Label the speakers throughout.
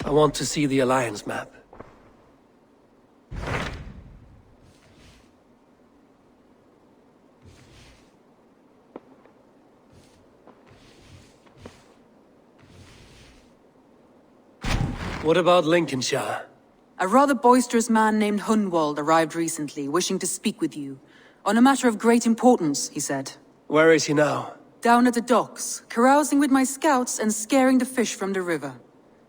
Speaker 1: I want to see the Alliance map. What about Lincolnshire?
Speaker 2: A rather boisterous man named Hونوالد arrived recently, wishing to speak with you. On a matter of great importance, he said.
Speaker 1: Where is he now?
Speaker 2: Down at the docks, carousing with my scouts and scaring the fish from the river.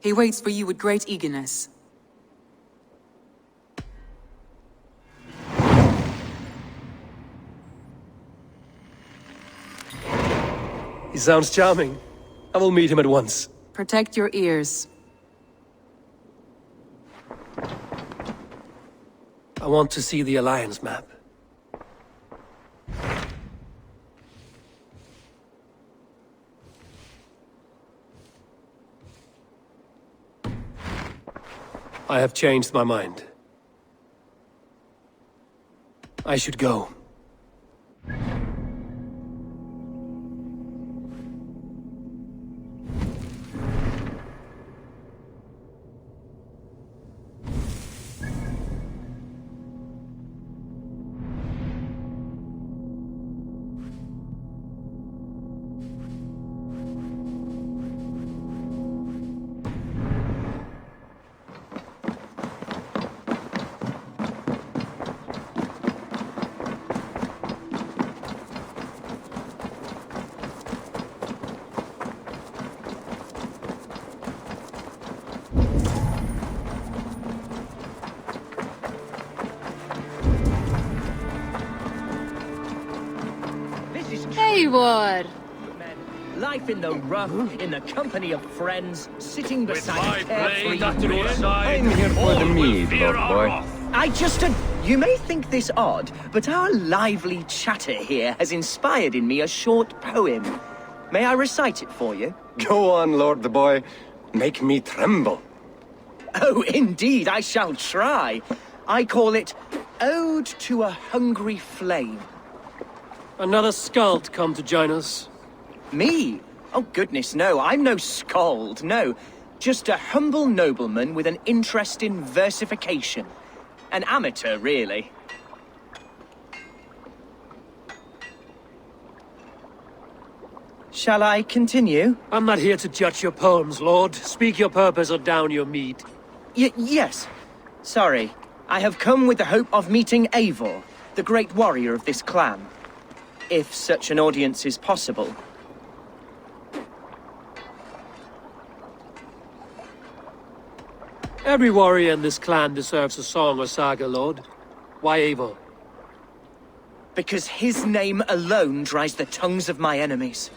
Speaker 2: He waits for you with great eagerness.
Speaker 1: He sounds charming. I will meet him at once.
Speaker 2: Protect your ears.
Speaker 1: I want to see the Alliance map. I have changed my mind. I should go.
Speaker 3: Eivor!
Speaker 4: Life in the rough, in the company of friends, sitting beside carefree
Speaker 5: I'm here for the mead, Lord Boy.
Speaker 4: You may think this odd, but our lively chatter here has inspired in me a short poem. May I recite it for you?
Speaker 5: Go on, Lord the Boy. Make me tremble.
Speaker 4: Oh, indeed, I shall try. I call it Ode to a Hungry Flame.
Speaker 1: Another skald come to join us.
Speaker 4: Me? Oh, goodness, no. I'm no skald, no. Just a humble nobleman with an interest in versification. An amateur, really. Shall I continue?
Speaker 1: I'm not here to judge your poems, Lord. Speak your purpose or down your mead.
Speaker 4: Yes. Sorry. I have come with the hope of meeting Eivor, the great warrior of this clan. If such an audience is possible.
Speaker 1: Every warrior in this clan deserves a song or saga, Lord. Why Eivor?
Speaker 4: Because his name alone dries the tongues of my enemies.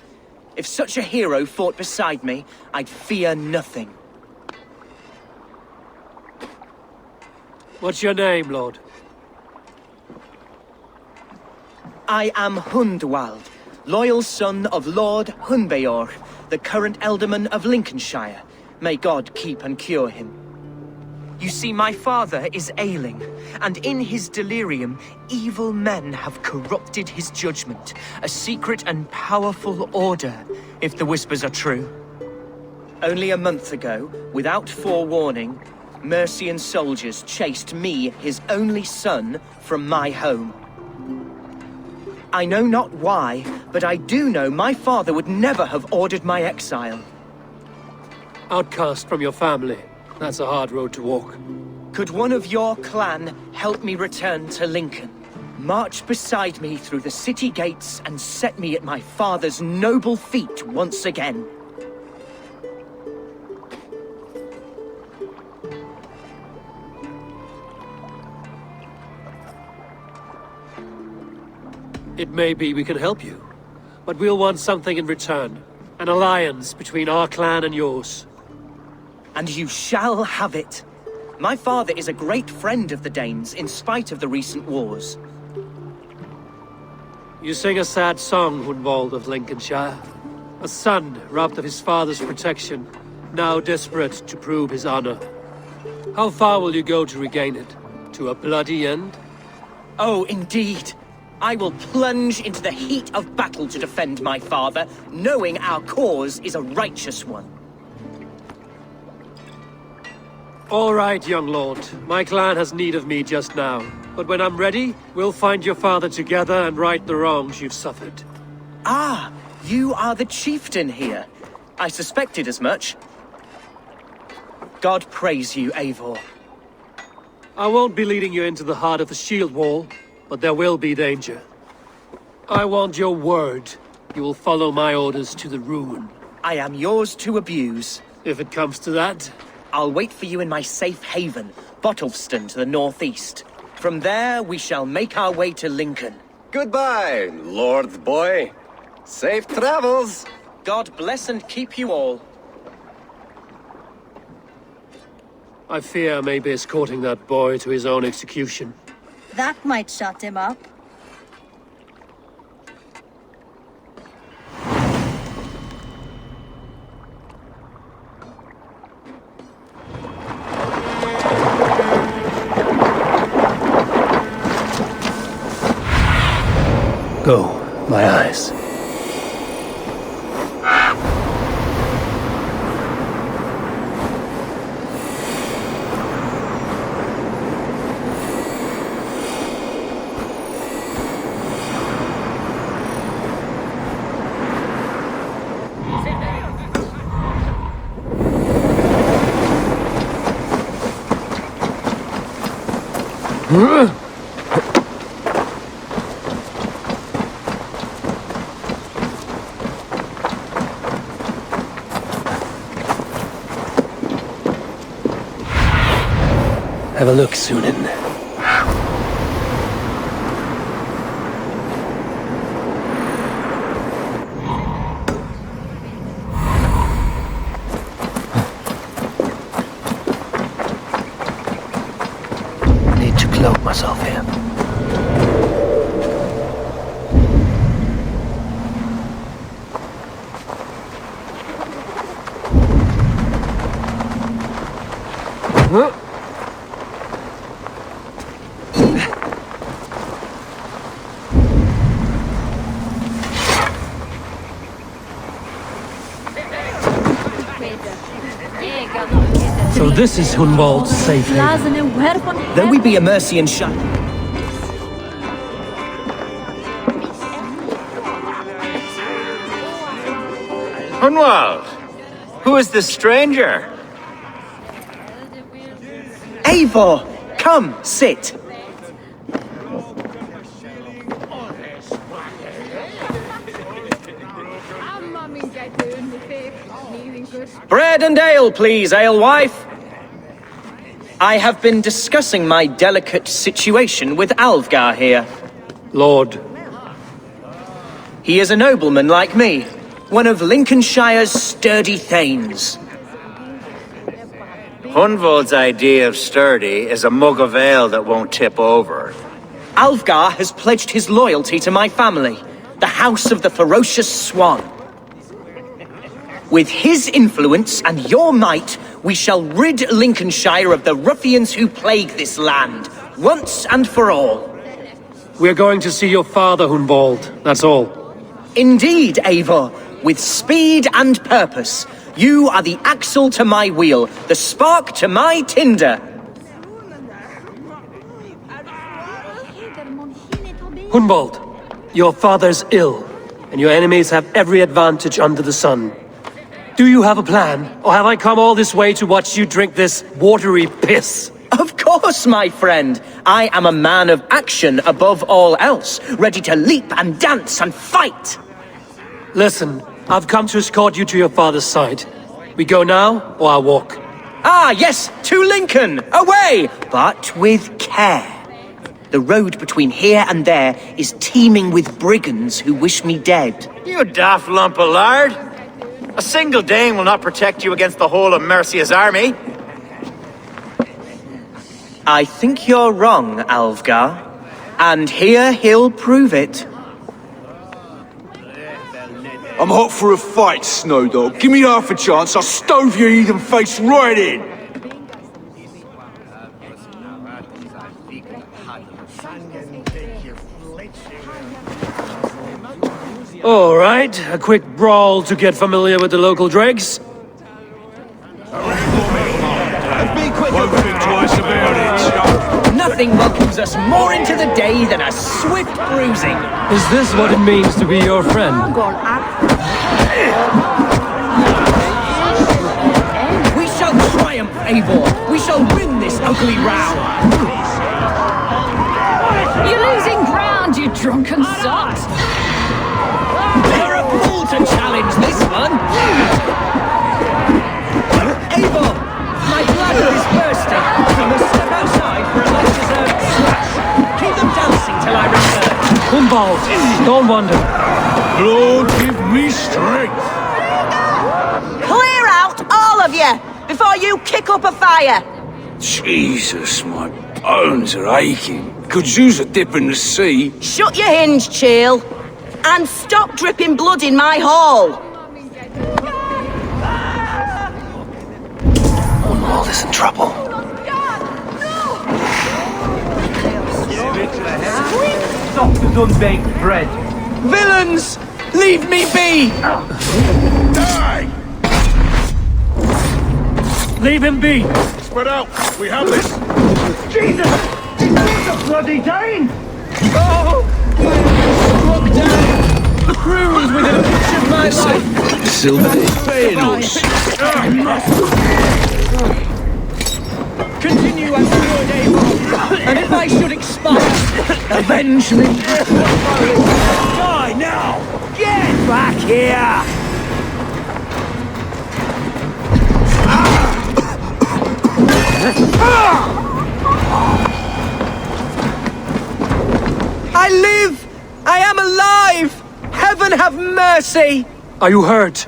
Speaker 4: If such a hero fought beside me, I'd fear nothing.
Speaker 1: What's your name, Lord?
Speaker 4: I am Hونوالد, loyal son of Lord Hunbeor, the current alderman of Lincolnshire. May God keep and cure him. You see, my father is ailing, and in his delirium, evil men have corrupted his judgment. A secret and powerful order, if the whispers are true. Only a month ago, without forewarning, Mercian soldiers chased me, his only son, from my home. I know not why, but I do know my father would never have ordered my exile.
Speaker 1: Outcast from your family. That's a hard road to walk.
Speaker 4: Could one of your clan help me return to Lincoln? March beside me through the city gates and set me at my father's noble feet once again.
Speaker 1: It may be we can help you, but we'll want something in return. An alliance between our clan and yours.
Speaker 4: And you shall have it. My father is a great friend of the Danes, in spite of the recent wars.
Speaker 1: You sing a sad song, Hونوالد of Lincolnshire. A son robbed of his father's protection, now desperate to prove his honor. How far will you go to regain it? To a bloody end?
Speaker 4: Oh, indeed. I will plunge into the heat of battle to defend my father, knowing our cause is a righteous one.
Speaker 1: All right, young lord. My clan has need of me just now. But when I'm ready, we'll find your father together and right the wrongs you've suffered.
Speaker 4: Ah, you are the chieftain here. I suspected as much. God praise you, Eivor.
Speaker 1: I won't be leading you into the heart of the shield wall, but there will be danger. I want your word. You will follow my orders to the ruin.
Speaker 4: I am yours to abuse.
Speaker 1: If it comes to that.
Speaker 4: I'll wait for you in my safe haven, Bottleston to the northeast. From there, we shall make our way to Lincoln.
Speaker 5: Goodbye, Lord boy. Safe travels.
Speaker 4: God bless and keep you all.
Speaker 1: I fear I may be escorting that boy to his own execution.
Speaker 3: That might shut him up.
Speaker 1: Go, my eyes. Have a look, Sunan. Need to cloak myself here. So this is Honnwald's safe haven.
Speaker 4: Though we be a Mercian shut.
Speaker 6: Honnwald! Who is this stranger?
Speaker 4: Eivor! Come, sit! Bread and ale, please, alewife. I have been discussing my delicate situation with Alfgar here.
Speaker 1: Lord.
Speaker 4: He is a nobleman like me, one of Lincolnshire's sturdy thanes.
Speaker 6: Honnwald's idea of sturdy is a mug of ale that won't tip over.
Speaker 4: Alfgar has pledged his loyalty to my family, the House of the Ferocious Swan. With his influence and your might, we shall rid Lincolnshire of the ruffians who plague this land, once and for all.
Speaker 1: We're going to see your father, Honnwald. That's all.
Speaker 4: Indeed, Eivor, with speed and purpose. You are the axle to my wheel, the spark to my tinder.
Speaker 1: Honnwald, your father's ill, and your enemies have every advantage under the sun. Do you have a plan, or have I come all this way to watch you drink this watery piss?
Speaker 4: Of course, my friend. I am a man of action above all else, ready to leap and dance and fight.
Speaker 1: Listen, I've come to escort you to your father's side. We go now, or I walk?
Speaker 4: Ah, yes, to Lincoln! Away! But with care. The road between here and there is teeming with brigands who wish me dead.
Speaker 6: You daft lump of lard! A single Dane will not protect you against the whole of Mercia's army.
Speaker 4: I think you're wrong, Alfgar. And here he'll prove it.
Speaker 7: I'm hot for a fight, Snowdog. Give me half a chance, I'll stove your heathen face right in!
Speaker 1: All right, a quick brawl to get familiar with the local dregs.
Speaker 7: And be quick! Won't think twice about it.
Speaker 4: Nothing welcomes us more into the day than a swift bruising.
Speaker 1: Is this what it means to be your friend?
Speaker 4: We shall triumph, Eivor. We shall win this ugly row.
Speaker 3: You're losing ground, you drunken sots!
Speaker 4: They're a fool to challenge this one. Eivor, my bladder is bursting. We must step outside for a much-deserved slash. Keep them dancing till I return.
Speaker 1: Humbald, don't wander.
Speaker 7: Lord, give me strength.
Speaker 8: Clear out, all of you, before you kick up a fire!
Speaker 7: Jesus, my bones are aching. Could use a dip in the sea.
Speaker 8: Shut your hinge, Chill, and stop dripping blood in my hall!
Speaker 5: All is in trouble.
Speaker 4: Soft as unbaked bread. Villains! Leave me be!
Speaker 7: Die!
Speaker 1: Leave him be!
Speaker 7: Spread out. We have this.
Speaker 4: Jesus! It's a bloody Dane! Oh! Struck down! The cruise within an inch of my life!
Speaker 7: Silver Thanos.
Speaker 4: Continue as good, Eivor. And if I should expire, avenge me! Die now! Get back here! I live! I am alive! Heaven have mercy!
Speaker 1: Are you hurt?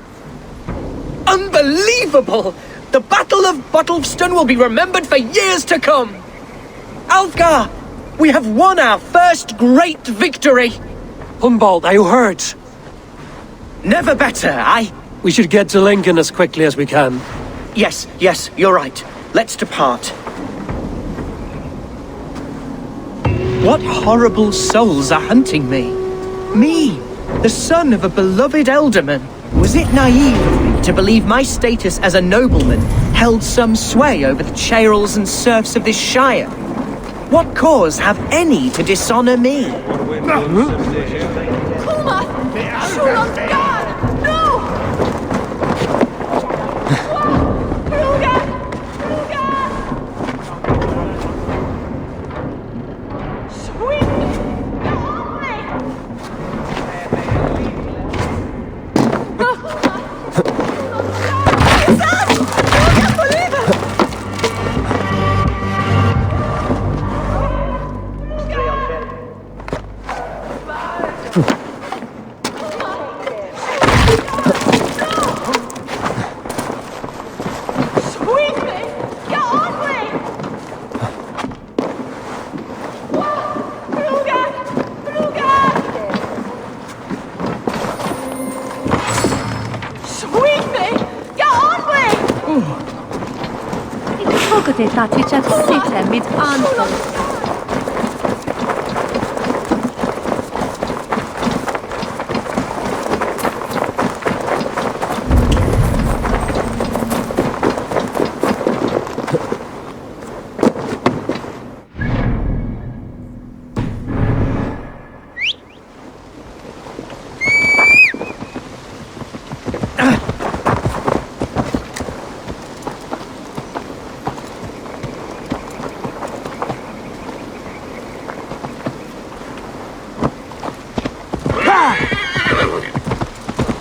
Speaker 4: Unbelievable! The Battle of Bottleston will be remembered for years to come! Alfgar! We have won our first great victory!
Speaker 1: Humbald, are you hurt?
Speaker 4: Never better,
Speaker 1: We should get to Lincoln as quickly as we can.
Speaker 4: Yes, you're right. Let's depart. What horrible souls are hunting me? Me, the son of a beloved elderman. Was it naive of me to believe my status as a nobleman held some sway over the churls and serfs of this shire? What cause have any to dishonor me?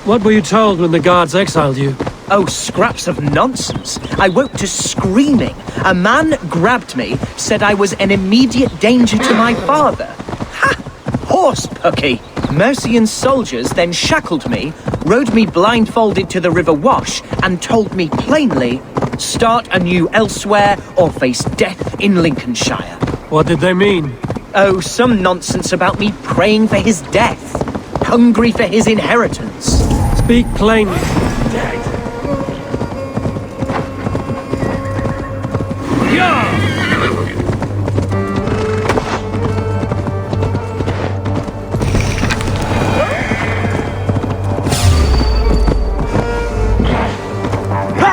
Speaker 1: What were you told when the guards exiled you?
Speaker 4: Oh, scraps of nonsense. I woke to screaming. A man grabbed me, said I was an immediate danger to my father. Ha! Horse pucky. Mercian soldiers then shackled me, rode me blindfolded to the River Wash, and told me plainly, start anew elsewhere or face death in Lincolnshire.
Speaker 1: What did they mean?
Speaker 4: Oh, some nonsense about me praying for his death. Hungry for his inheritance.
Speaker 1: Speak plainly.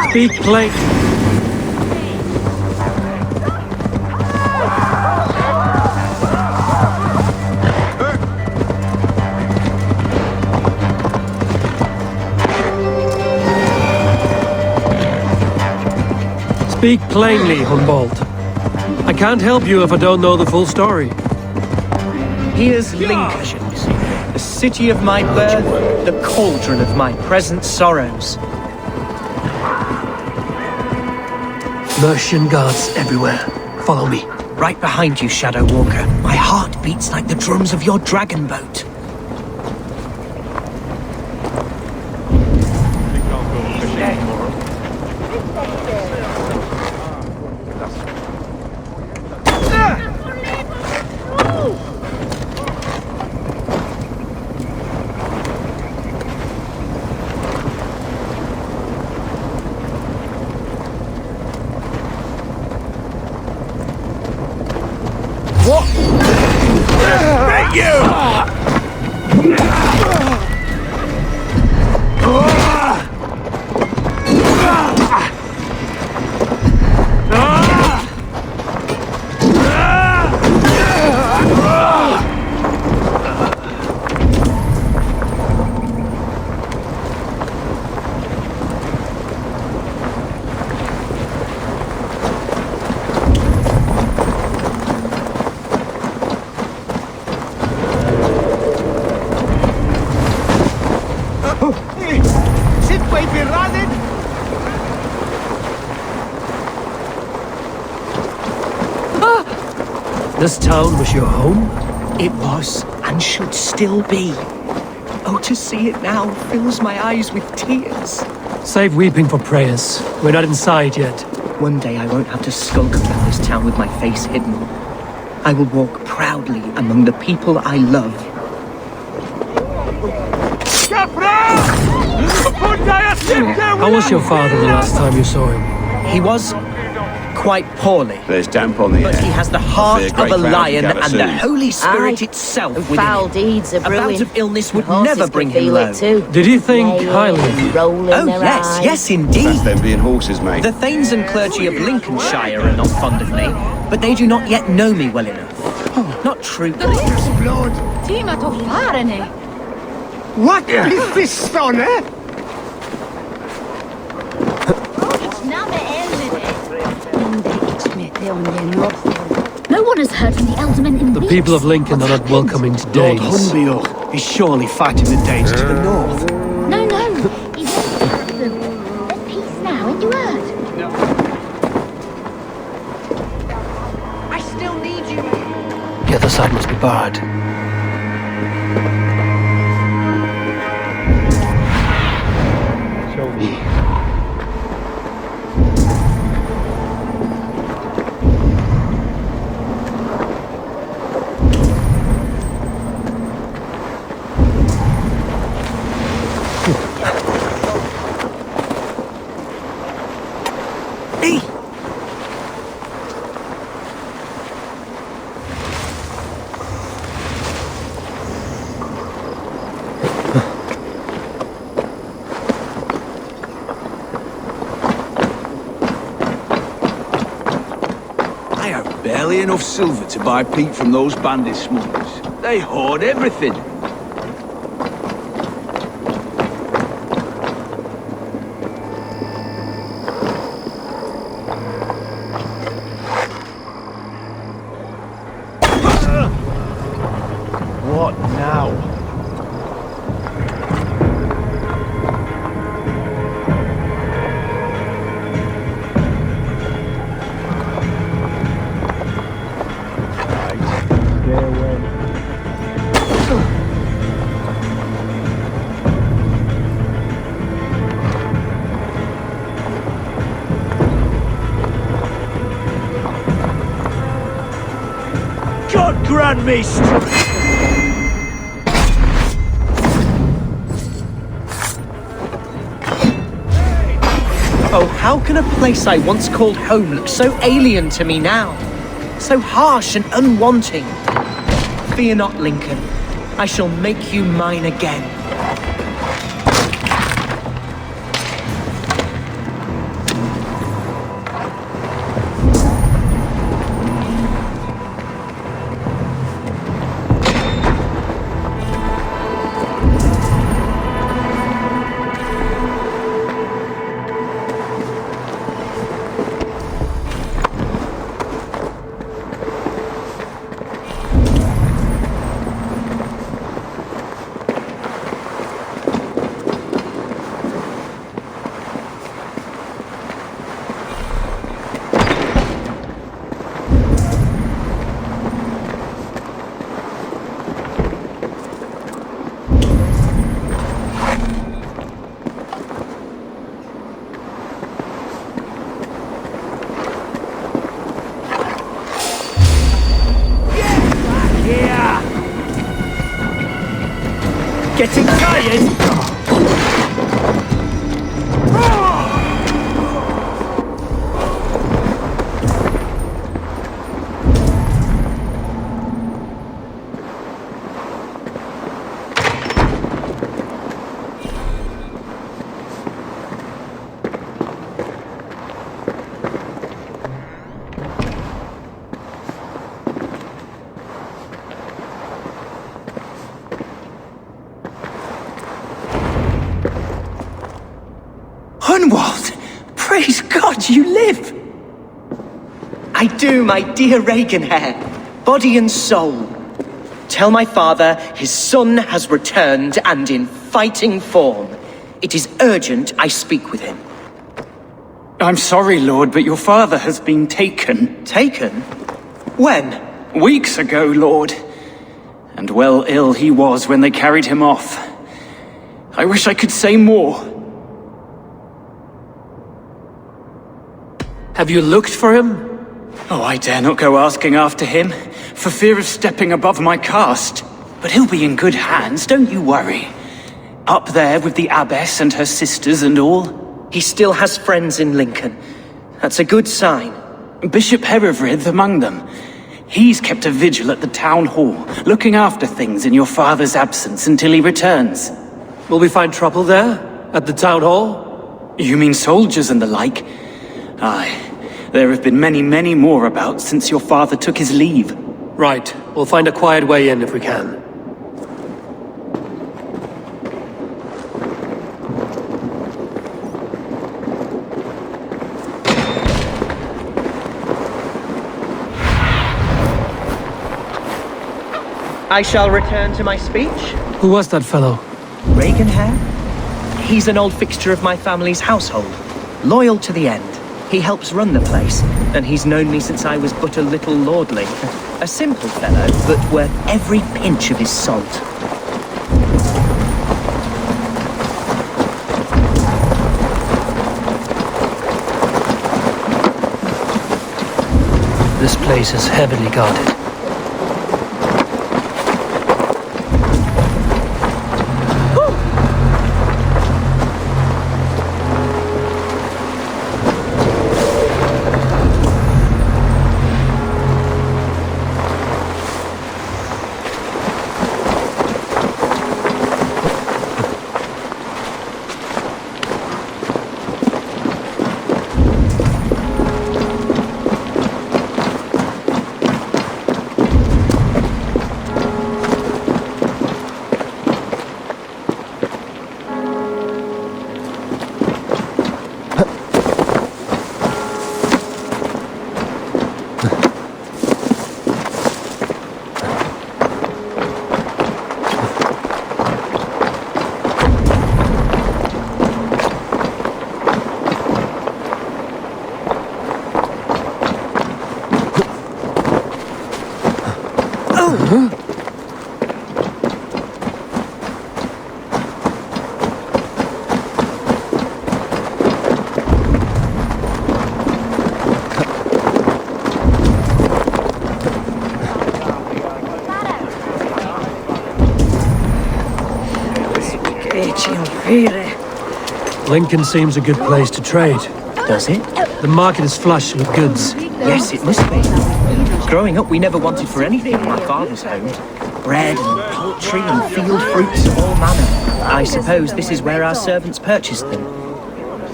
Speaker 1: Speak plainly. Speak plainly, Honnwald. I can't help you if I don't know the full story.
Speaker 4: Here's Lincolnshire, the city of my birth, the cauldron of my present sorrows.
Speaker 1: Mercian guards everywhere. Follow me.
Speaker 4: Right behind you, Shadow Walker. My heart beats like the drums of your dragon boat.
Speaker 1: This town was your home?
Speaker 4: It was, and should still be. Oh, to see it now fills my eyes with tears.
Speaker 1: Save weeping for prayers. We're not inside yet.
Speaker 4: One day I won't have to skulk about this town with my face hidden. I will walk proudly among the people I love.
Speaker 1: How was your father the last time you saw him?
Speaker 4: He was quite poorly.
Speaker 5: There's damp on the
Speaker 4: But
Speaker 5: air.
Speaker 4: he has the heart of a lion and the
Speaker 5: soon.
Speaker 4: Holy Spirit
Speaker 8: Aye.
Speaker 4: itself
Speaker 8: And
Speaker 4: within
Speaker 8: foul
Speaker 4: him.
Speaker 8: deeds are
Speaker 4: A bout
Speaker 8: brewing.
Speaker 4: of illness would
Speaker 8: The horses
Speaker 4: never
Speaker 8: can
Speaker 4: bring him
Speaker 8: feel
Speaker 4: low.
Speaker 8: it too.
Speaker 1: Did he think
Speaker 8: Neighing
Speaker 1: highly of
Speaker 8: and
Speaker 1: you?
Speaker 8: rolling
Speaker 4: Oh,
Speaker 8: their
Speaker 4: yes,
Speaker 8: eyes.
Speaker 4: yes, indeed.
Speaker 5: That's them being horses, mate.
Speaker 4: The Thanes and clergy of Lincolnshire are not fond of me, but they do not yet know me well enough. Not true.
Speaker 3: Tima to farene.
Speaker 7: What is this, son, eh?
Speaker 3: No one has heard from the Eldermen in
Speaker 1: The
Speaker 3: weeks.
Speaker 1: people of Lincoln are not welcoming to
Speaker 7: Lord
Speaker 1: Danes.
Speaker 7: Hunbior is surely fighting the Danes to the north.
Speaker 3: No, no. He won't have them. There's peace now, ain't you heard?
Speaker 4: I still need you.
Speaker 1: The other side must be barred. Show me.
Speaker 7: I have barely enough silver to buy peat from those bandit smugglers. They hoard everything.
Speaker 5: What now?
Speaker 7: God grant me strength!
Speaker 4: Oh, how can a place I once called home look so alien to me now? So harsh and unwanting. Fear not, Lincoln. I shall make you mine again.
Speaker 9: you live?
Speaker 4: I do, my dear Regenhair. Body and soul. Tell my father his son has returned and in fighting form. It is urgent I speak with him.
Speaker 9: I'm sorry, Lord, but your father has been taken.
Speaker 4: Taken? When?
Speaker 9: Weeks ago, Lord. And well ill he was when they carried him off. I wish I could say more.
Speaker 1: Have you looked for him?
Speaker 9: Oh, I dare not go asking after him, for fear of stepping above my caste. But he'll be in good hands, don't you worry. Up there with the abbess and her sisters and all.
Speaker 4: He still has friends in Lincoln. That's a good sign.
Speaker 9: Bishop Herefrith among them. He's kept a vigil at the town hall, looking after things in your father's absence until he returns.
Speaker 1: Will we find trouble there? At the town hall?
Speaker 9: You mean soldiers and the like? Aye. There have been many, many more about since your father took his leave.
Speaker 1: Right. We'll find a quiet way in if we can.
Speaker 4: I shall return to my speech.
Speaker 1: Who was that fellow?
Speaker 4: Regenhair? He's an old fixture of my family's household. Loyal to the end. He helps run the place, and he's known me since I was but a little lordling. A simple fellow, but worth every pinch of his salt.
Speaker 1: This place is heavily guarded. Lincoln seems a good place to trade.
Speaker 4: Does it?
Speaker 1: The market is flush with goods.
Speaker 4: Yes, it must be. Growing up, we never wanted for anything in my father's home. Bread and poultry and field fruits of all manner. I suppose this is where our servants purchased them.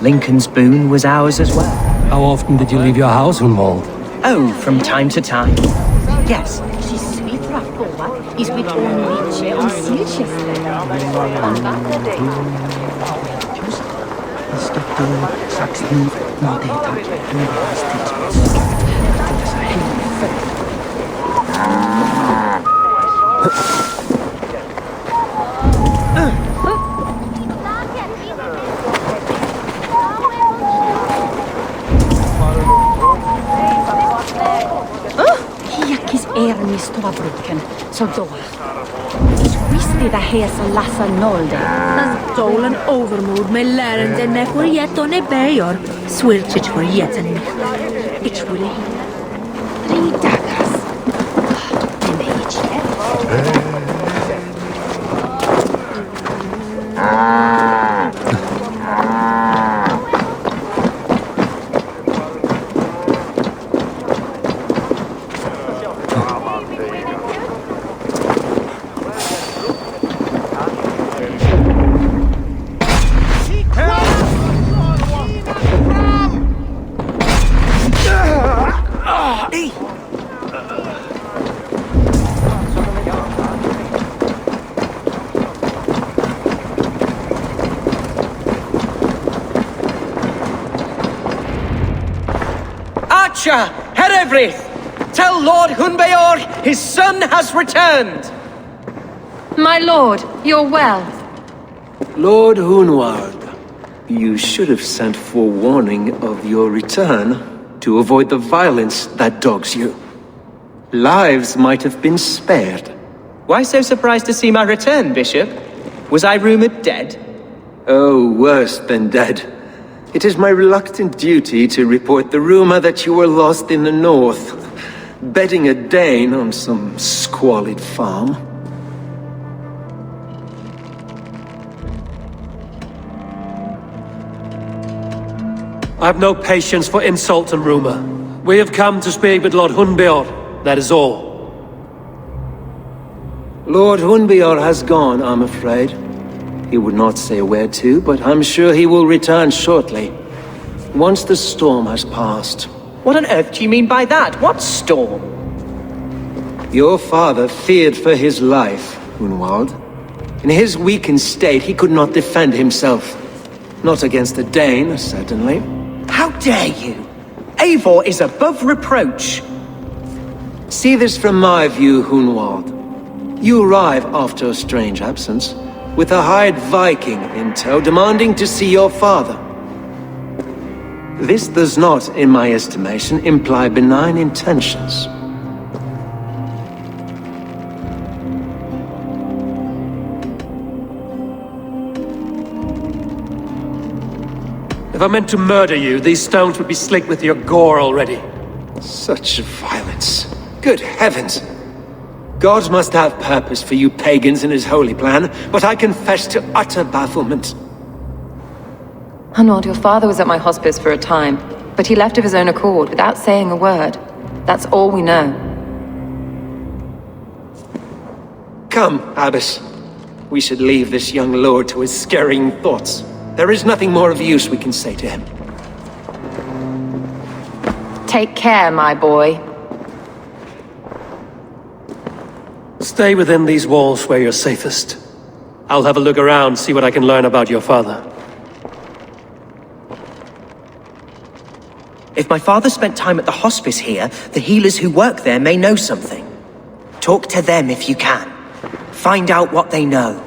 Speaker 4: Lincoln's boon was ours as well.
Speaker 1: How often did you leave your house, Honnvold?
Speaker 4: Oh, from time to time. Yes.
Speaker 3: Ermistova bruken, så då. Visste det här så lassa nolde.
Speaker 10: Stolen overmoed med läranden med förgätton i bergor. Swirchit förgätten. Ich will
Speaker 3: Ridagas. Den är
Speaker 4: Archer, Herevrith! Tell Lord Hunbeor his son has returned!
Speaker 3: My lord, you're well.
Speaker 11: Lord Hونوالد, you should have sent forewarning of your return to avoid the violence that dogs you. Lives might have been spared.
Speaker 4: Why so surprised to see my return, Bishop? Was I rumored dead?
Speaker 11: Oh, worse than dead. It is my reluctant duty to report the rumor that you were lost in the north, bedding a Dane on some squalid farm.
Speaker 1: I have no patience for insult and rumor. We have come to speak with Lord Hunbeor, that is all.
Speaker 11: Lord Hunbeor has gone, I'm afraid. He would not say where to, but I'm sure he will return shortly. Once the storm has passed.
Speaker 4: What on earth do you mean by that? What storm?
Speaker 11: Your father feared for his life, Hونوالد. In his weakened state, he could not defend himself. Not against a Dane, certainly.
Speaker 4: How dare you! Eivor is above reproach.
Speaker 11: See this from my view, Hونوالد. You arrive after a strange absence, with a hired Viking in tow demanding to see your father. This does not, in my estimation, imply benign intentions.
Speaker 1: If I meant to murder you, these stones would be slick with your gore already.
Speaker 11: Such violence. Good heavens! God must have purpose for you pagans in his holy plan, but I confess to utter bafflement.
Speaker 12: Hونوالد, your father was at my hospice for a time, but he left of his own accord without saying a word. That's all we know.
Speaker 11: Come, Abbess. We should leave this young lord to his scurrying thoughts. There is nothing more of use we can say to him.
Speaker 12: Take care, my boy.
Speaker 1: Stay within these walls where you're safest. I'll have a look around, see what I can learn about your father.
Speaker 4: If my father spent time at the hospice here, the healers who work there may know something. Talk to them if you can. Find out what they know.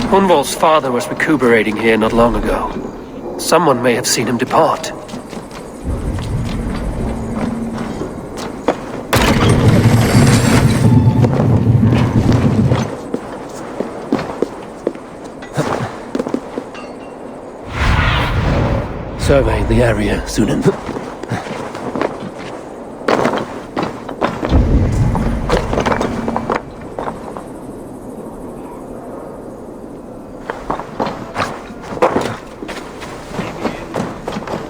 Speaker 1: Hunwald's father was recuperating here not long ago. Someone may have seen him depart. Survey the area, Zunin.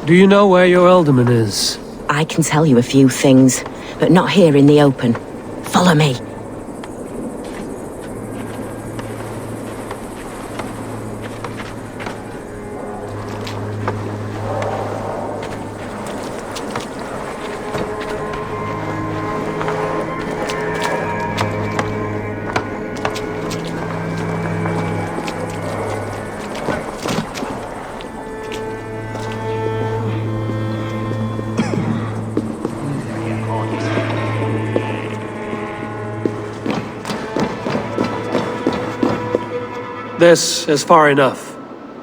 Speaker 1: Do you know where your alderman is?
Speaker 8: I can tell you a few things, but not here in the open. Follow me.
Speaker 1: This is far enough.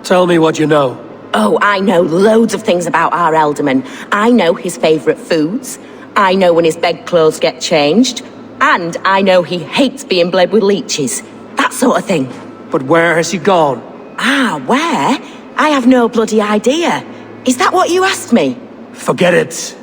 Speaker 1: Tell me what you know.
Speaker 8: Oh, I know loads of things about our Elderman. I know his favourite foods. I know when his bedclothes get changed. And I know he hates being bled with leeches. That sort of thing.
Speaker 1: But where has he gone?
Speaker 8: Ah, where? I have no bloody idea. Is that what you asked me?
Speaker 1: Forget it.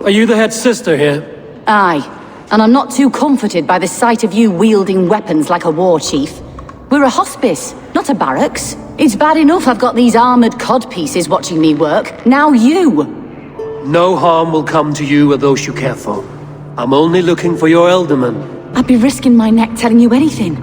Speaker 1: Are you the head sister here?
Speaker 3: Aye, and I'm not too comforted by the sight of you wielding weapons like a war chief. We're a hospice, not a barracks. It's bad enough I've got these armoured codpieces watching me work. Now you!
Speaker 1: No harm will come to you or those you care for. I'm only looking for your Elderman.
Speaker 3: I'd be risking my neck telling you anything.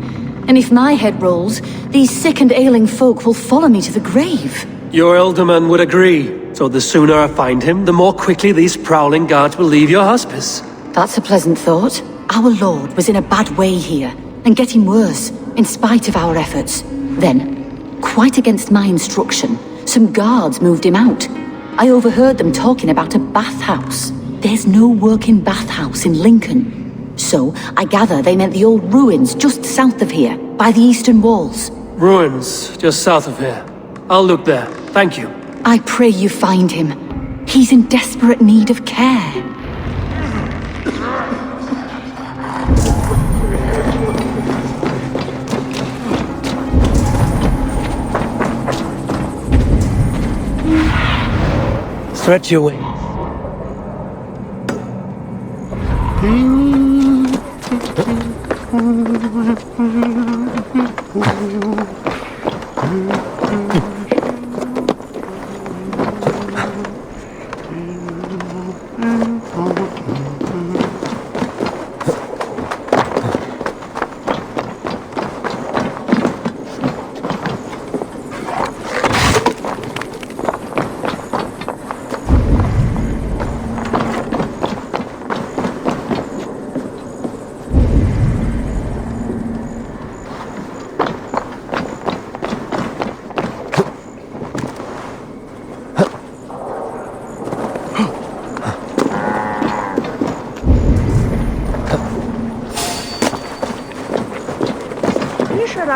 Speaker 3: And if my head rolls, these sick and ailing folk will follow me to the grave.
Speaker 1: Your Elderman would agree. So the sooner I find him, the more quickly these prowling guards will leave your hospice.
Speaker 3: That's a pleasant thought. Our lord was in a bad way here, and getting worse, in spite of our efforts. Then, quite against my instruction, some guards moved him out. I overheard them talking about a bathhouse. There's no working bathhouse in Lincoln. So, I gather they meant the old ruins just south of here, by the eastern walls.
Speaker 1: Ruins, just south of here. I'll look there. Thank you.
Speaker 3: I pray you find him. He's in desperate need of care.
Speaker 1: Stretch your wings.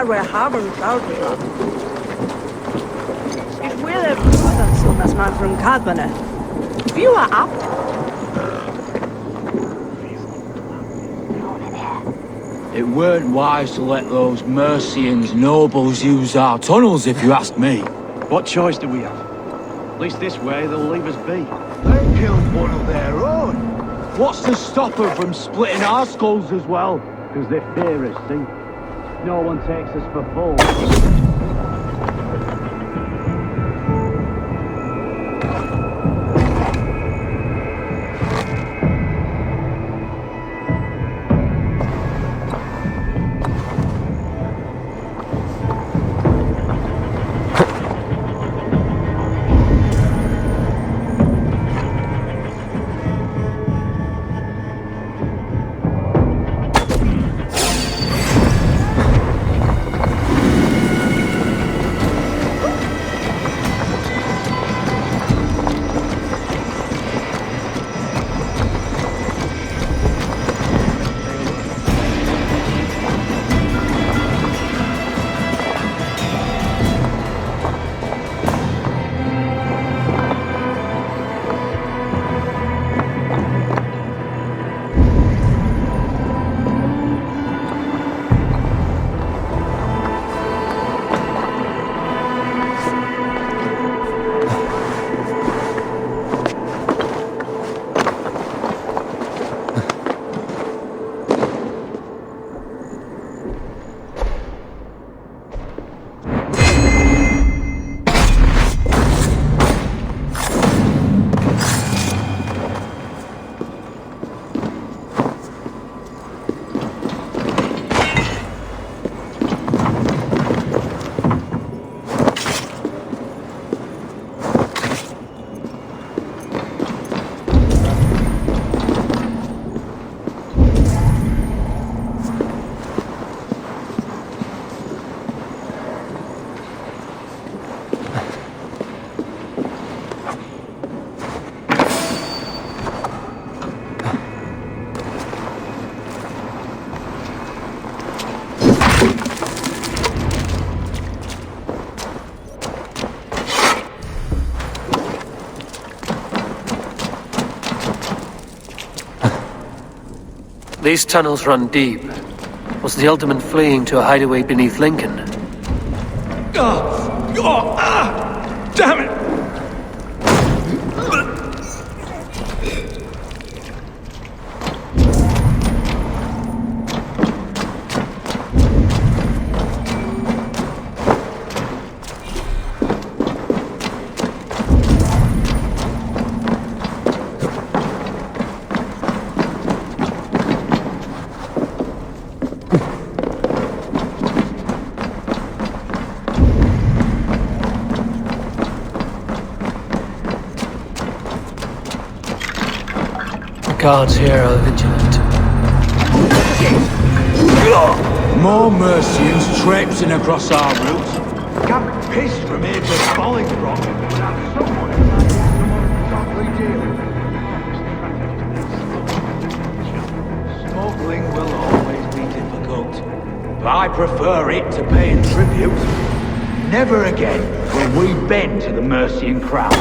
Speaker 13: We're having trousers on. If we're the prudent son as man from Cadbana, if you are up.
Speaker 7: It weren't wise to let those Mercians nobles use our tunnels, if you ask me.
Speaker 14: What choice do we have? At least this way they'll leave us be.
Speaker 7: They killed one of their own. What's to stop them from splitting our skulls as well?
Speaker 14: Because they fear us, see? No one takes us for fools.
Speaker 1: These tunnels run deep. Was the Alderman fleeing to a hideaway beneath Lincoln?
Speaker 6: Damn it!
Speaker 1: Guards here are vigilant.
Speaker 7: More Mercians traipsing across our route. Can't piss from here to Bolingbroke without someone softly dealing. Smuggling will always be difficult, but I prefer it to paying tribute. Never again will we bend to the Mercian crown.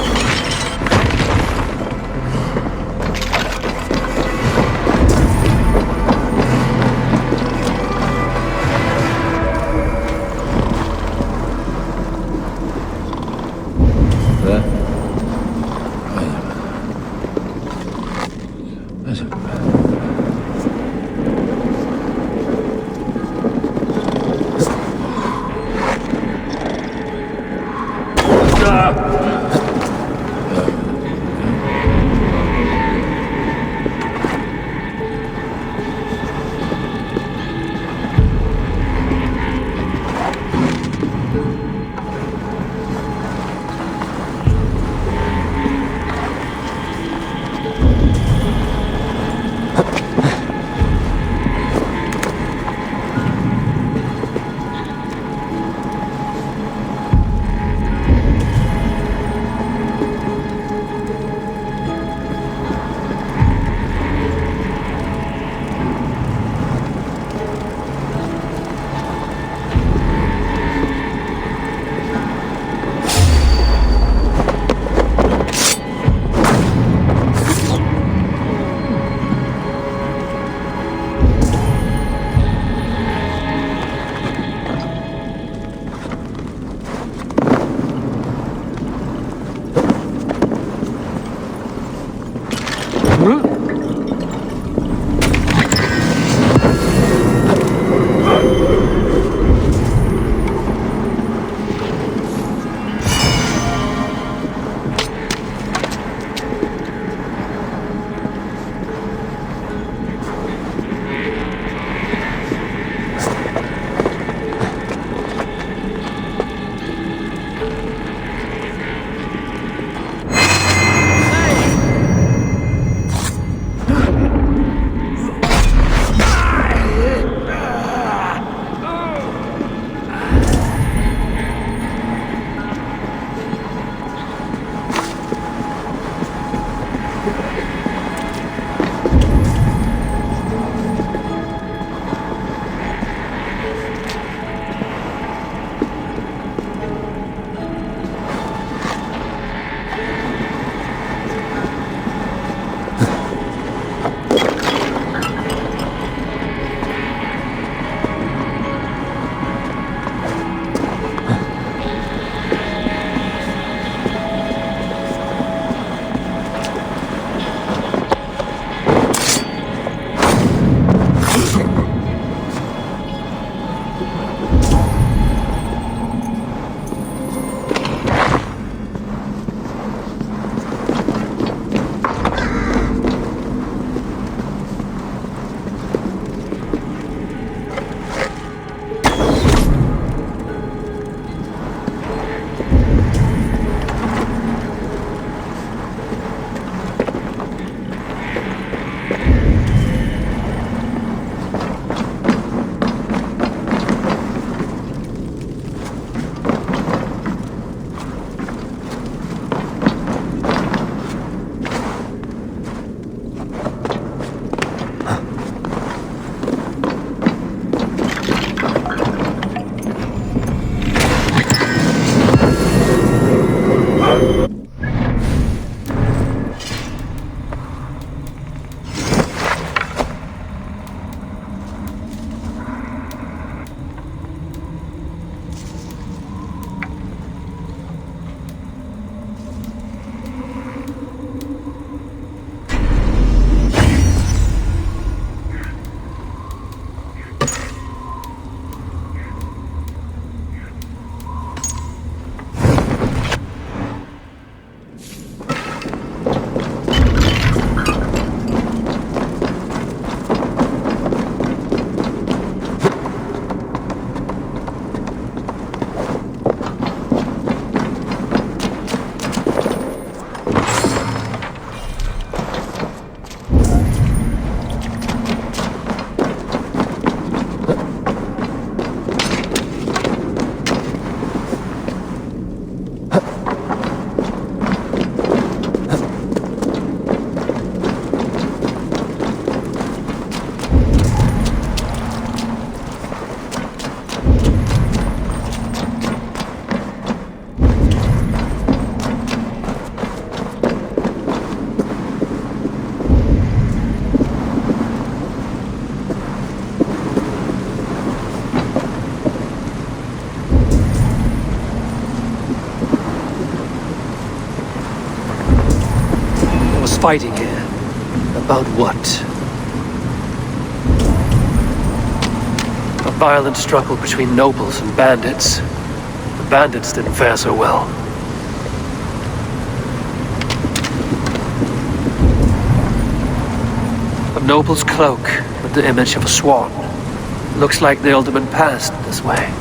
Speaker 1: fighting here. About what? A violent struggle between nobles and bandits. The bandits didn't fare so well. A noble's cloak with the image of a swan. Looks like the alderman passed this way.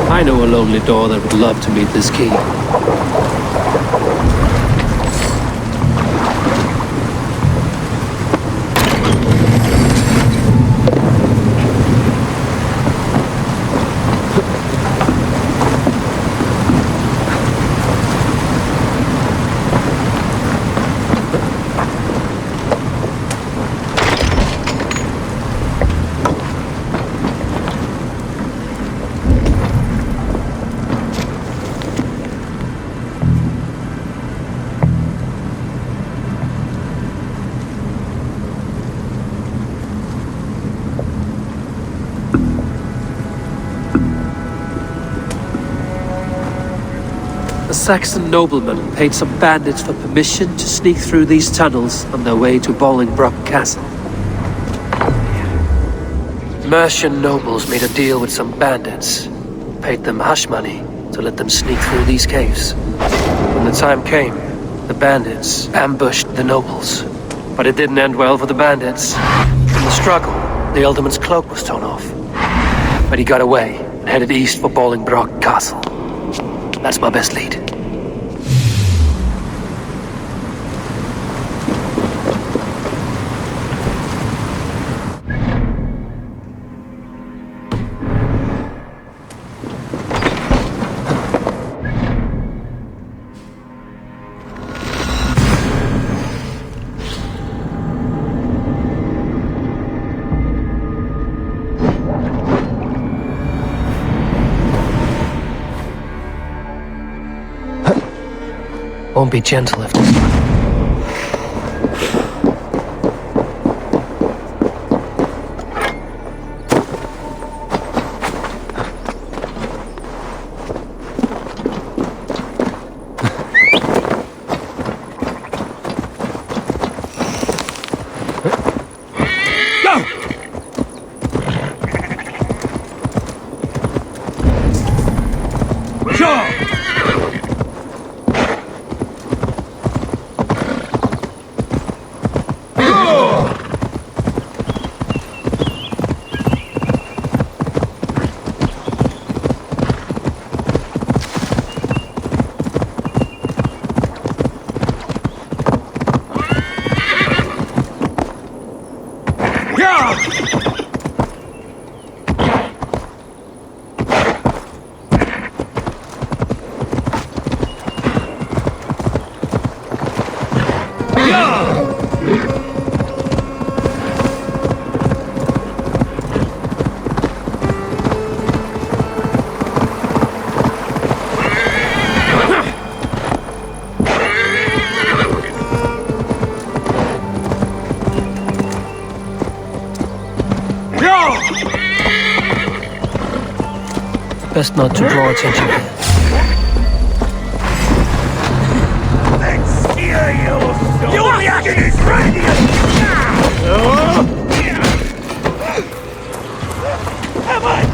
Speaker 1: I know a lonely door that would love to meet this key. A Saxon nobleman paid some bandits for permission to sneak through these tunnels on their way to Bolingbroke Castle. Mercian nobles made a deal with some bandits, paid them hush money to let them sneak through these caves. When the time came, the bandits ambushed the nobles. But it didn't end well for the bandits. In the struggle, the alderman's cloak was torn off. But he got away and headed east for Bolingbroke Castle. That's my best lead. Won't be gentle if this one. Best not to draw attention.
Speaker 7: Let's steer you! The only action is ready! Come on!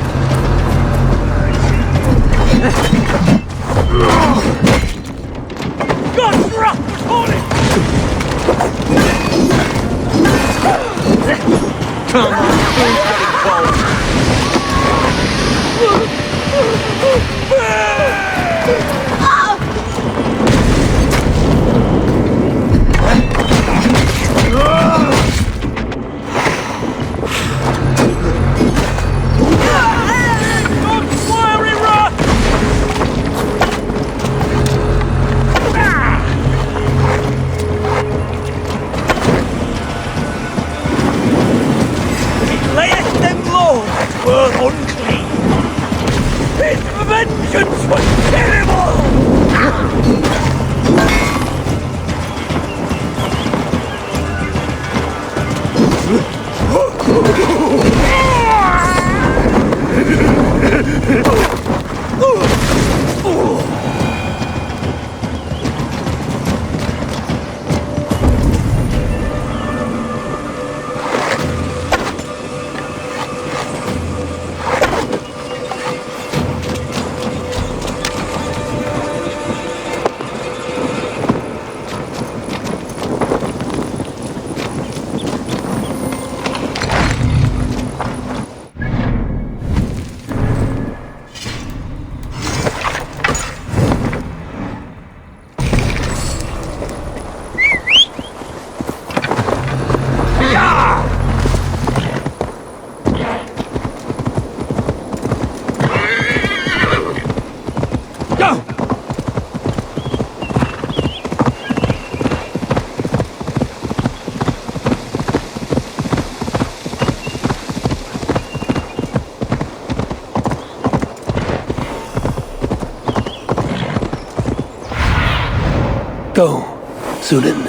Speaker 7: God's wrath was holding! Come on, who's getting bold? Unclean! His vengeance was terrible!
Speaker 1: Go, Zulin.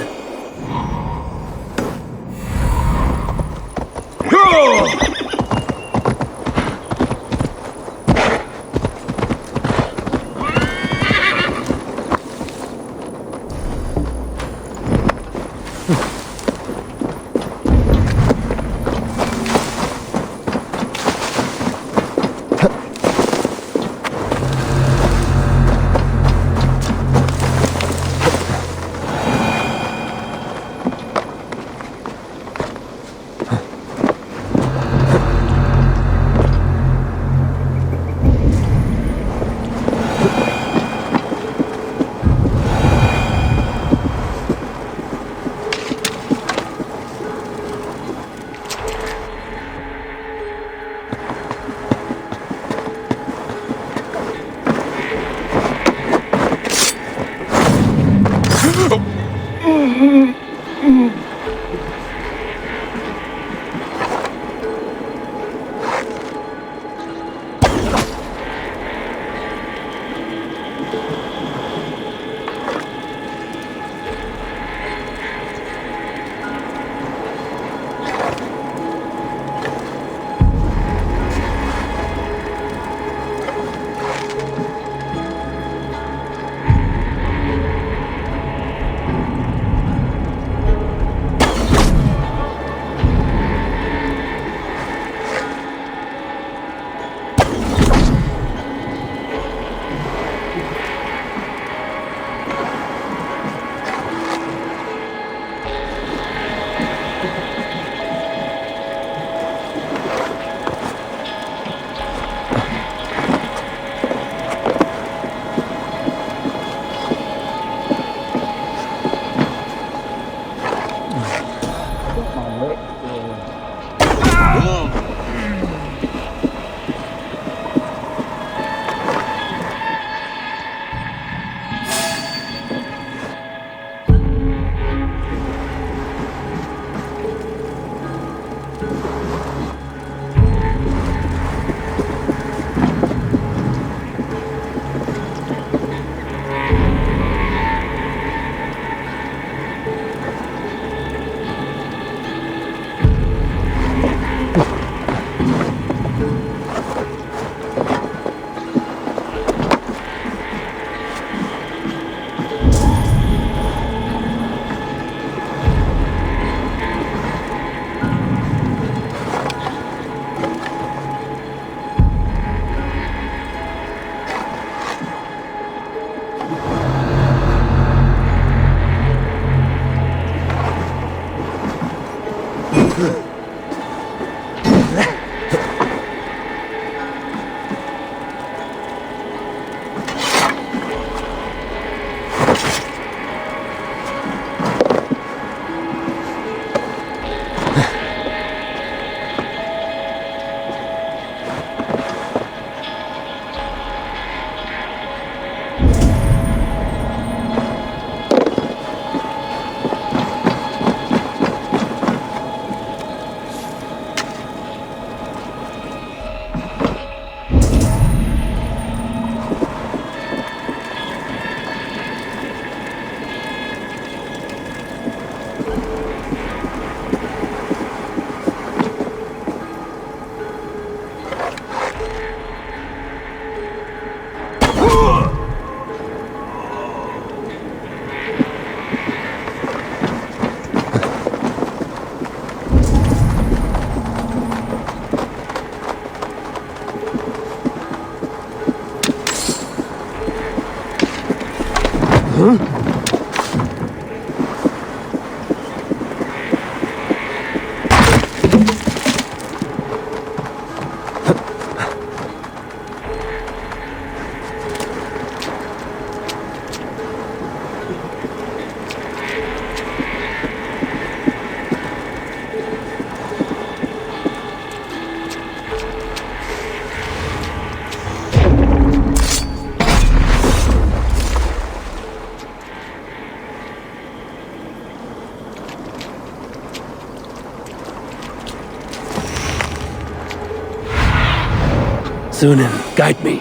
Speaker 1: Sunan, guide me.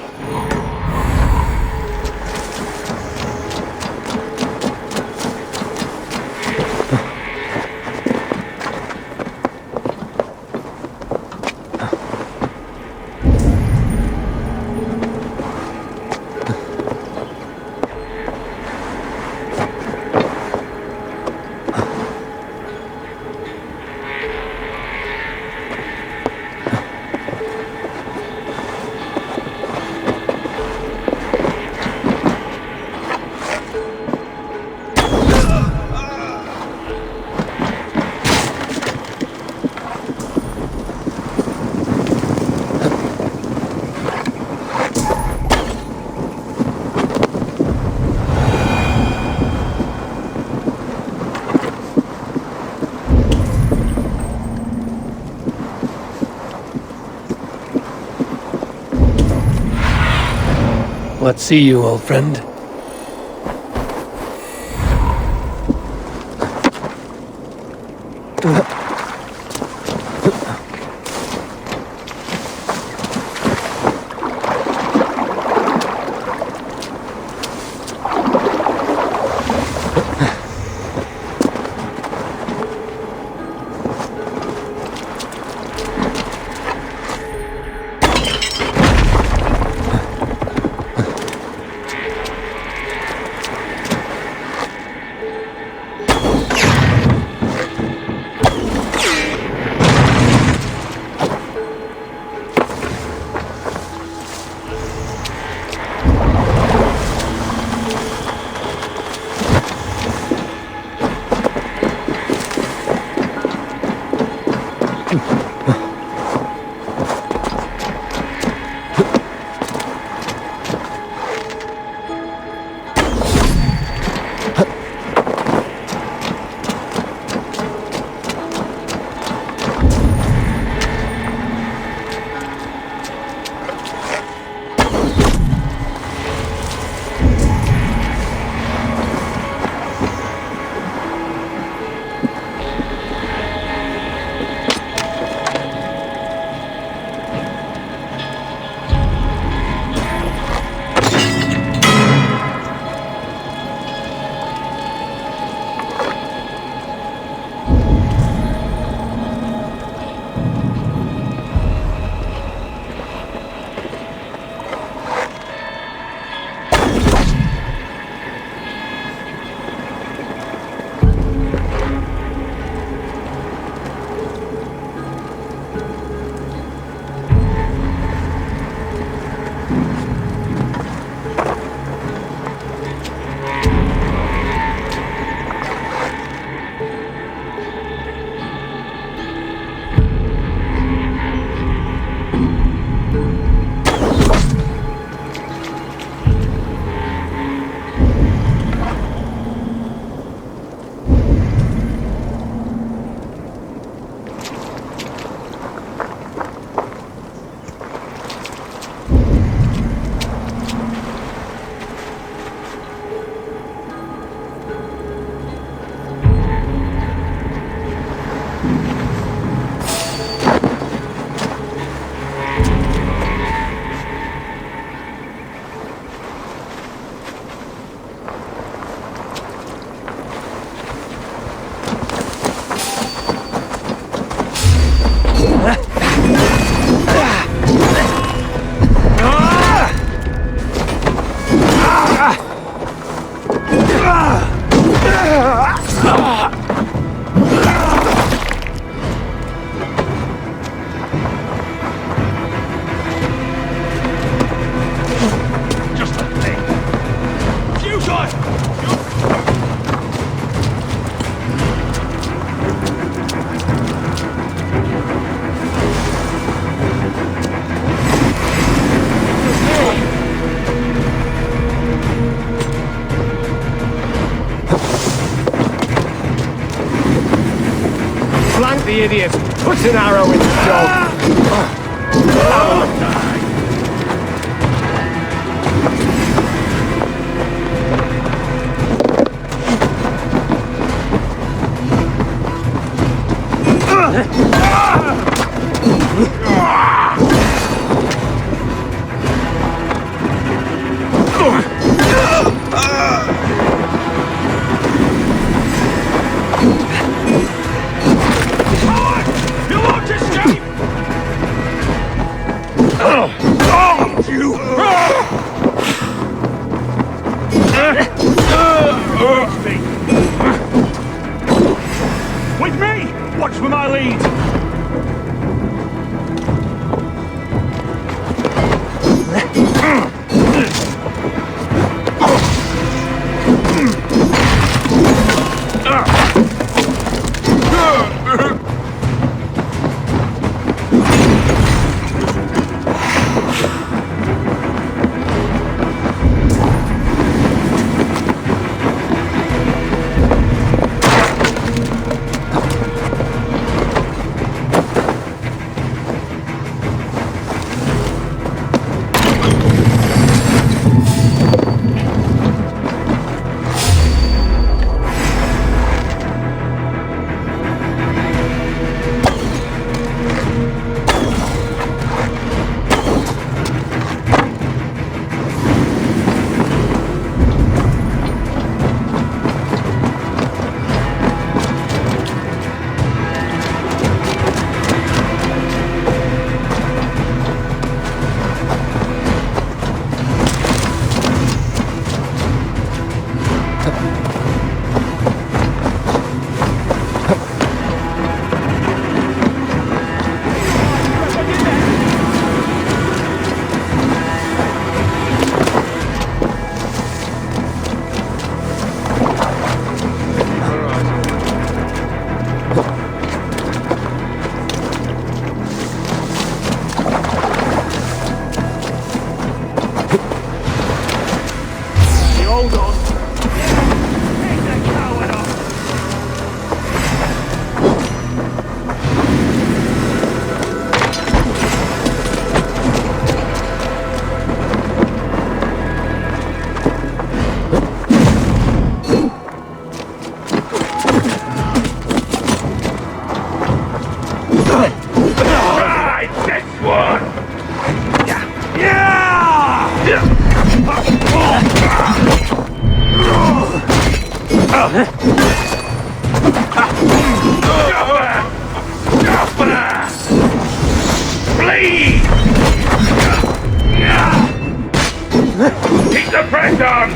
Speaker 1: What see you, old friend?
Speaker 5: the idiot! Put an arrow in the dog!
Speaker 7: With me! Watch for my lead! Flee! Keep the pressure on!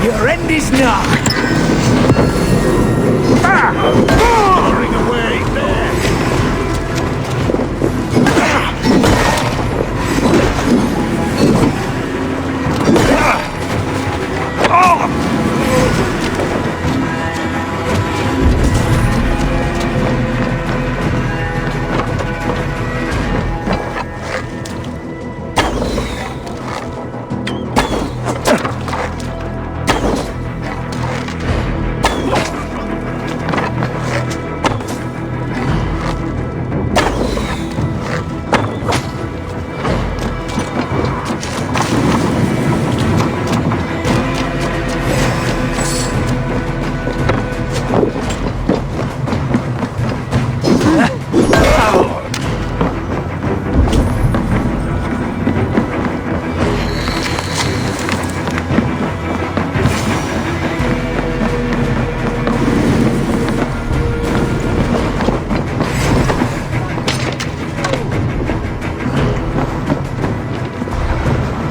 Speaker 7: Your end is nigh! Firing away there!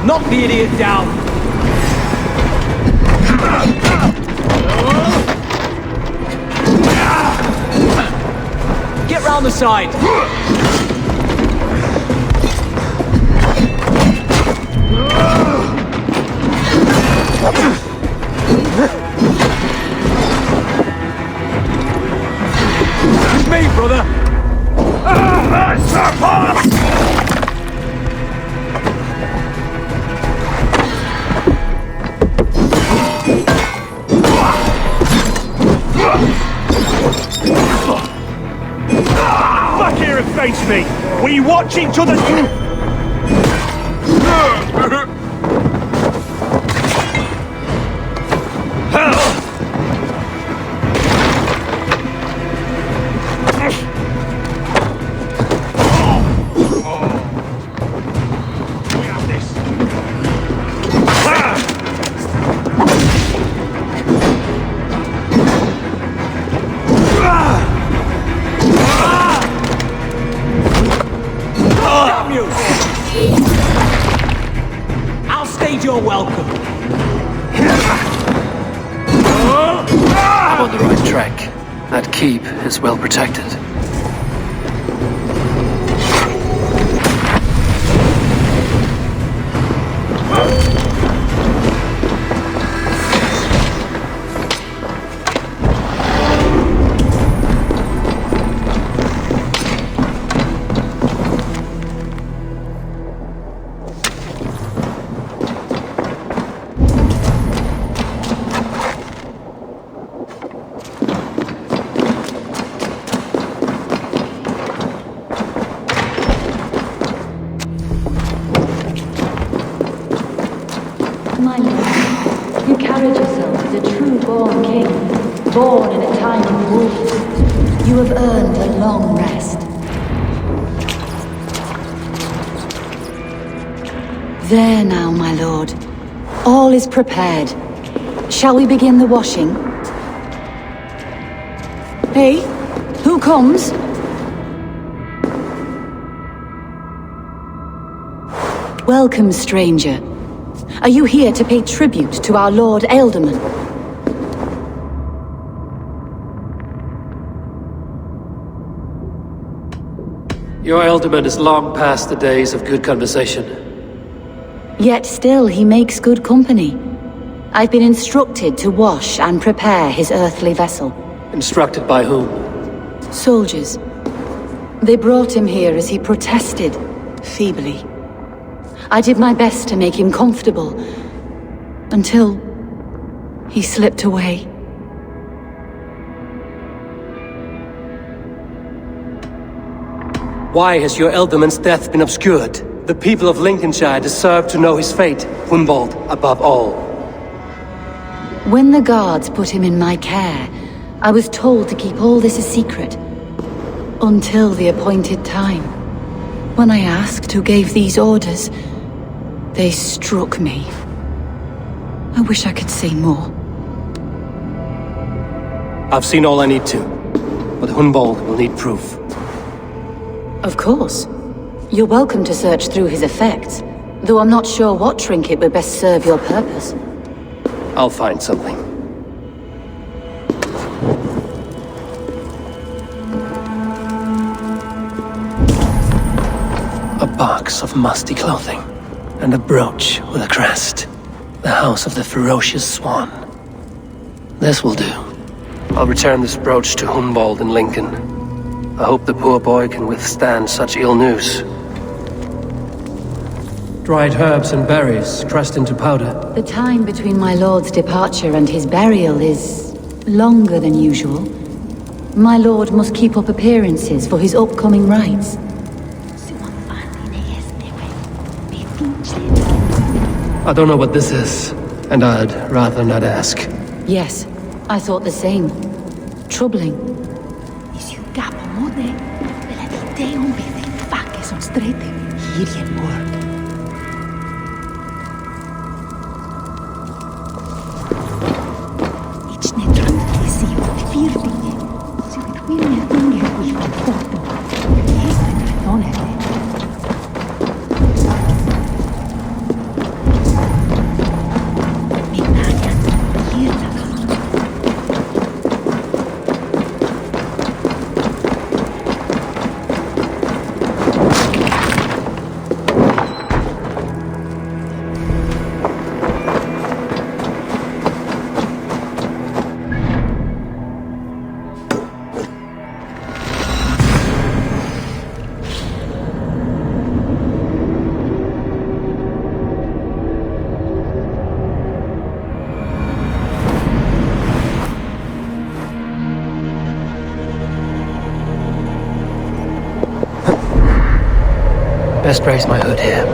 Speaker 4: Knock the idiot down! Get round the side!
Speaker 7: watch each other!
Speaker 14: You're welcome.
Speaker 1: I'm on the right track. That keep is well protected.
Speaker 3: My lord, you carried yourself as a true-born king, born in a time of wolves. You have earned a long rest. There now, my lord. All is prepared. Shall we begin the washing? Hey, who comes? Welcome, stranger. Are you here to pay tribute to our Lord Ealdorman?
Speaker 1: Your Ealdorman is long past the days of good conversation.
Speaker 3: Yet still he makes good company. I've been instructed to wash and prepare his earthly vessel.
Speaker 1: Instructed by whom?
Speaker 3: Soldiers. They brought him here as he protested, feebly. I did my best to make him comfortable, until he slipped away.
Speaker 11: Why has your Ealdorman's death been obscured? The people of Lincolnshire deserve to know his fate, Hunwald above all.
Speaker 3: When the guards put him in my care, I was told to keep all this a secret, until the appointed time. When I asked who gave these orders, they struck me. I wish I could say more.
Speaker 11: I've seen all I need to, but Hunwald will need proof.
Speaker 3: Of course. You're welcome to search through his effects, though I'm not sure what trinket would best serve your purpose.
Speaker 11: I'll find something.
Speaker 1: A box of musty clothing, and a brooch with a crest. The house of the ferocious swan. This will do. I'll return this brooch to Hunwald in Lincoln. I hope the poor boy can withstand such ill news. Dried herbs and berries pressed into powder.
Speaker 3: The time between my lord's departure and his burial is longer than usual. My lord must keep up appearances for his upcoming rites.
Speaker 1: I don't know what this is, and I'd rather not ask.
Speaker 3: Yes, I thought the same. Troubling.
Speaker 1: best raise my hood here.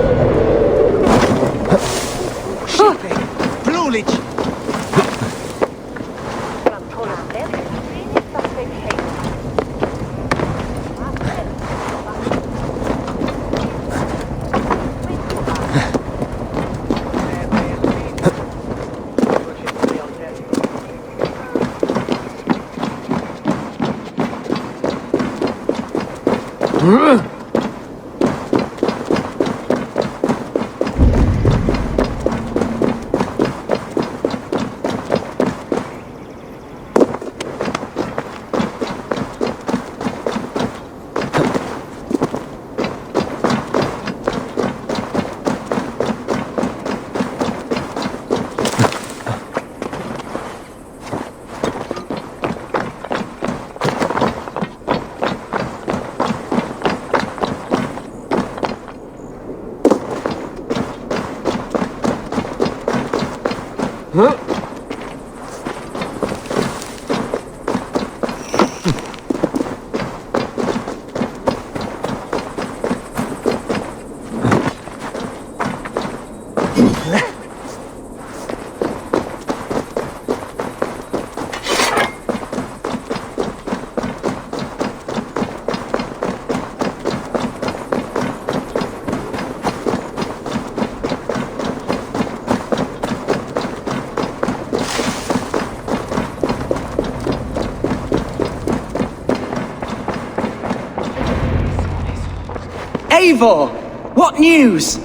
Speaker 4: Eivor! What news?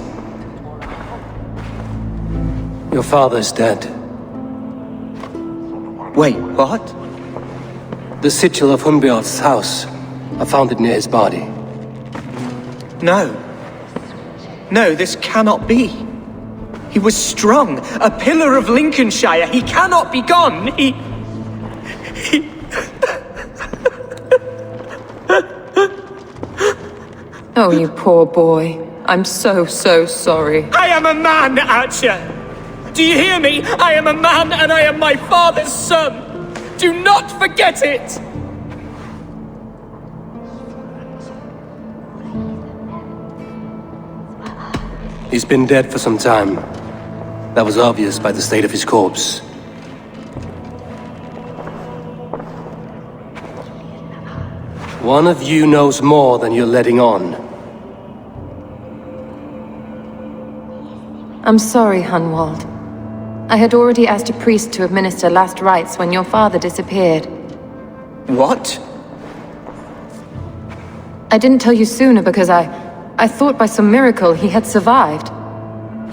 Speaker 1: Your father's dead.
Speaker 4: Wait, what?
Speaker 1: The sigil of Hunbjorn's house. I found it near his body.
Speaker 4: No. No, this cannot be. He was strong, a pillar of Lincolnshire. He cannot be gone. He...
Speaker 12: Oh, you poor boy. I'm so sorry.
Speaker 4: I am a man, Archer! Do you hear me? I am a man and I am my father's son! Do not forget it!
Speaker 1: He's been dead for some time. That was obvious by the state of his corpse. One of you knows more than you're letting on.
Speaker 12: I'm sorry, Honnwald. I had already asked a priest to administer last rites when your father disappeared.
Speaker 4: What?
Speaker 12: I didn't tell you sooner because I thought by some miracle he had survived.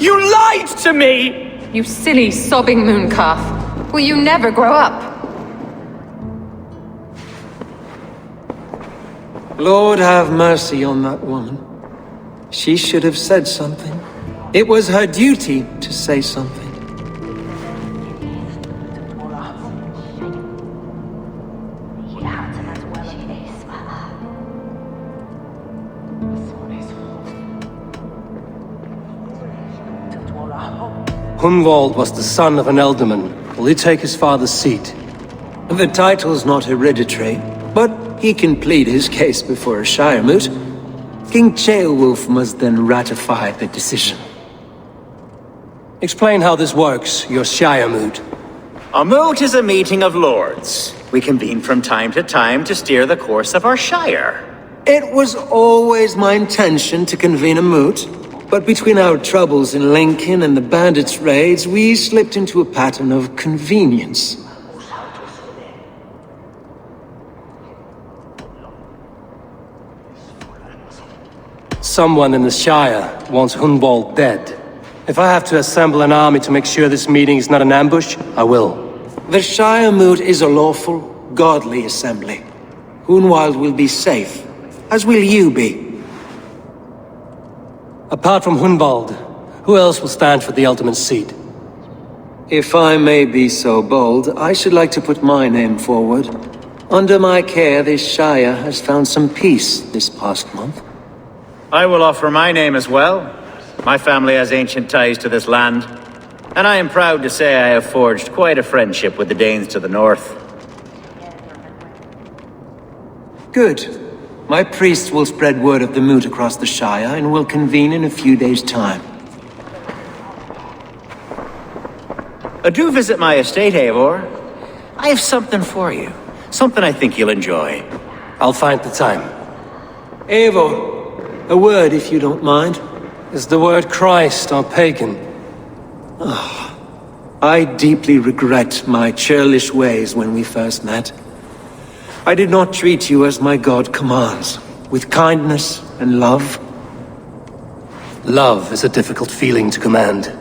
Speaker 4: You lied to me!
Speaker 12: You silly, sobbing mooncalf. Will you never grow up?
Speaker 11: Lord have mercy on that woman. She should have said something. It was her duty to say something.
Speaker 1: Honnwald was the son of an ealdorman. Will he take his father's seat?
Speaker 11: The title's not hereditary, but he can plead his case before a Shire moot. King Ceolwulf must then ratify the decision.
Speaker 1: Explain how this works, your Shire moot.
Speaker 6: A moot is a meeting of lords. We convene from time to time to steer the course of our Shire.
Speaker 11: It was always my intention to convene a moot, but between our troubles in Lincoln and the bandits' raids, we slipped into a pattern of convenience.
Speaker 1: Someone in the Shire wants Honnwald dead. If I have to assemble an army to make sure this meeting is not an ambush, I will.
Speaker 11: The Shire moot is a lawful, godly assembly. Honnwald will be safe, as will you be.
Speaker 1: Apart from Honnwald, who else will stand for the ealdorman's seat?
Speaker 11: If I may be so bold, I should like to put my name forward. Under my care, this Shire has found some peace this past month.
Speaker 6: I will offer my name as well. My family has ancient ties to this land, and I am proud to say I have forged quite a friendship with the Danes to the north.
Speaker 11: Good. My priests will spread word of the moot across the Shire and will convene in a few days' time.
Speaker 6: Do visit my estate, Eivor. I have something for you. Something I think you'll enjoy.
Speaker 11: I'll find the time. Eivor, a word if you don't mind.
Speaker 1: Is the word Christ or pagan?
Speaker 11: I deeply regret my churlish ways when we first met. I did not treat you as my god commands, with kindness and love.
Speaker 1: Love is a difficult feeling to command.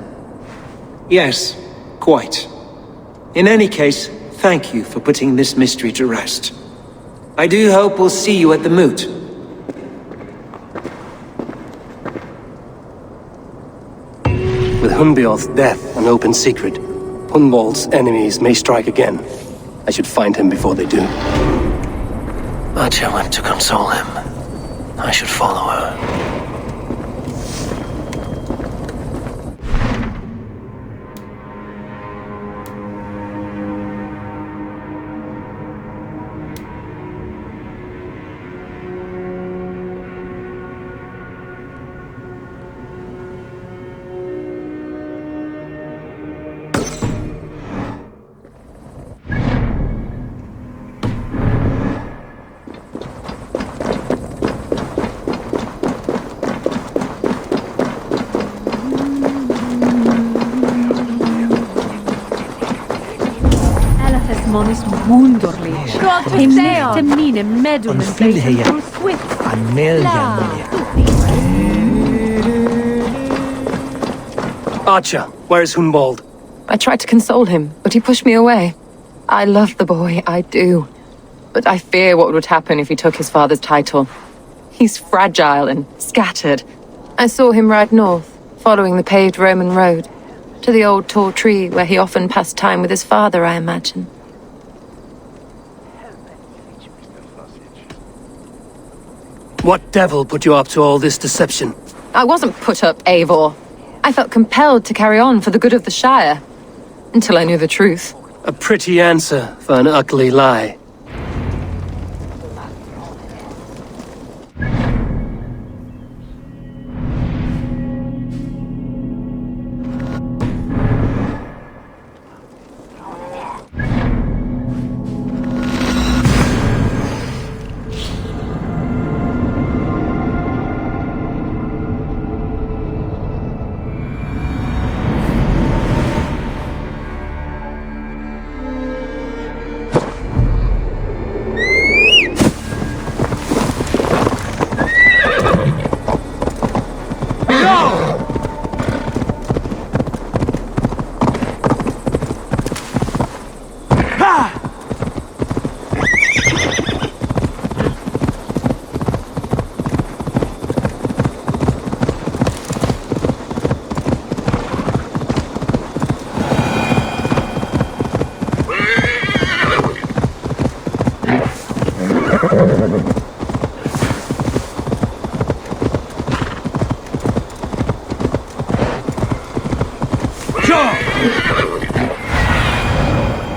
Speaker 11: Yes, quite. In any case, thank you for putting this mystery to rest. I do hope we'll see you at the moot.
Speaker 1: With Hunbeorth's death an open secret, Hunwald's enemies may strike again. I should find him before they do. Archer went to console him. I should follow her.
Speaker 10: Man is wonderlich. Im mine medum en swift.
Speaker 1: Archer, where is Hunwald?
Speaker 12: I tried to console him, but he pushed me away. I love the boy, I do. But I fear what would happen if he took his father's title. He's fragile and scattered. I saw him ride north, following the paved Roman road, to the old tall tree where he often passed time with his father, I imagine.
Speaker 1: What devil put you up to all this deception?
Speaker 12: I wasn't put up, Eivor. I felt compelled to carry on for the good of the Shire. Until I knew the truth.
Speaker 1: A pretty answer for an ugly lie.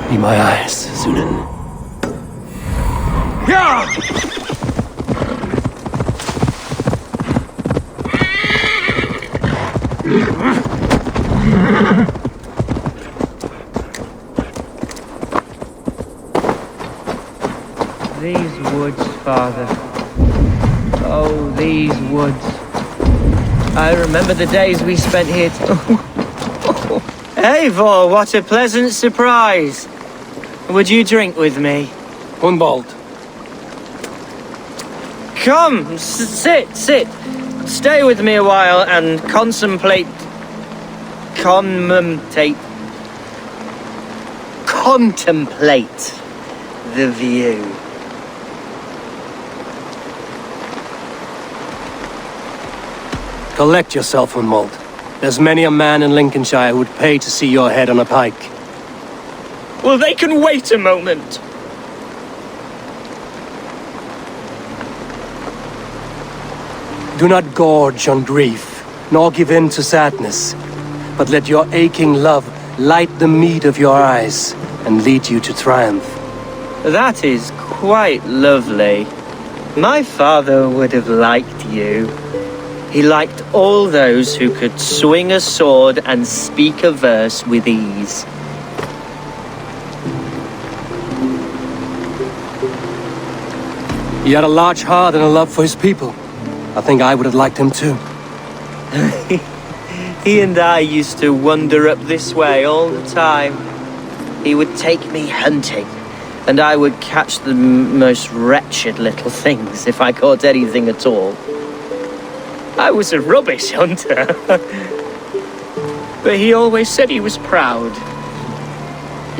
Speaker 1: Be my eyes, Sunan.
Speaker 4: These woods, Father. Oh, these woods. I remember the days we spent here. Eivor, what a pleasant surprise. Would you drink with me?
Speaker 1: Hunwald.
Speaker 4: Come, sit. Stay with me a while and contemplate the view.
Speaker 1: Collect yourself, Hunwald. There's many a man in Lincolnshire who would pay to see your head on a pike.
Speaker 4: Well, they can wait a moment.
Speaker 1: Do not gorge on grief, nor give in to sadness, but let your aching love light the mead of your eyes and lead you to triumph.
Speaker 4: That is quite lovely. My father would have liked you. He liked all those who could swing a sword and speak a verse with ease.
Speaker 1: He had a large heart and a love for his people. I think I would have liked him too.
Speaker 4: He and I used to wander up this way all the time. He would take me hunting, and I would catch the most wretched little things if I caught anything at all. I was a rubbish hunter. But he always said he was proud.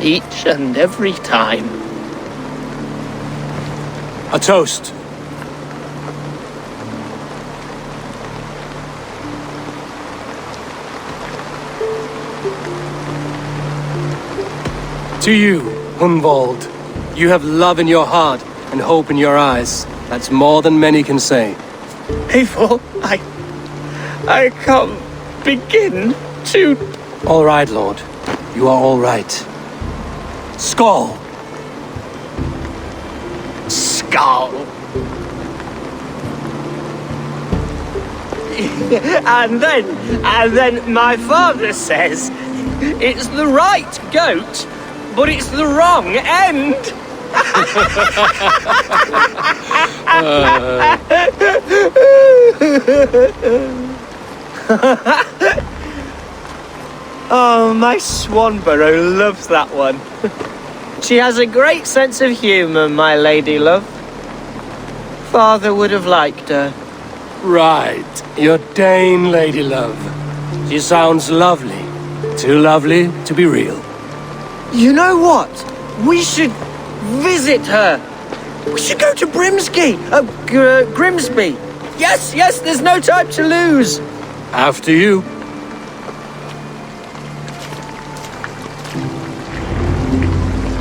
Speaker 4: Each and every time.
Speaker 1: A toast. To you, Honnwald. You have love in your heart and hope in your eyes. That's more than many can say.
Speaker 4: Eivor, I can't begin to...
Speaker 1: All right, Lord. You are all right. Skull!
Speaker 4: Skull! and then my father says it's the right goat, but it's the wrong end. Oh, my Swanborough loves that one. She has a great sense of humour, my lady love. Father would have liked her.
Speaker 1: Right, your Dane lady love. She sounds lovely. Too lovely to be real.
Speaker 4: You know what? We should visit her. We should go to Grimsby. Yes, there's no time to lose.
Speaker 1: After you.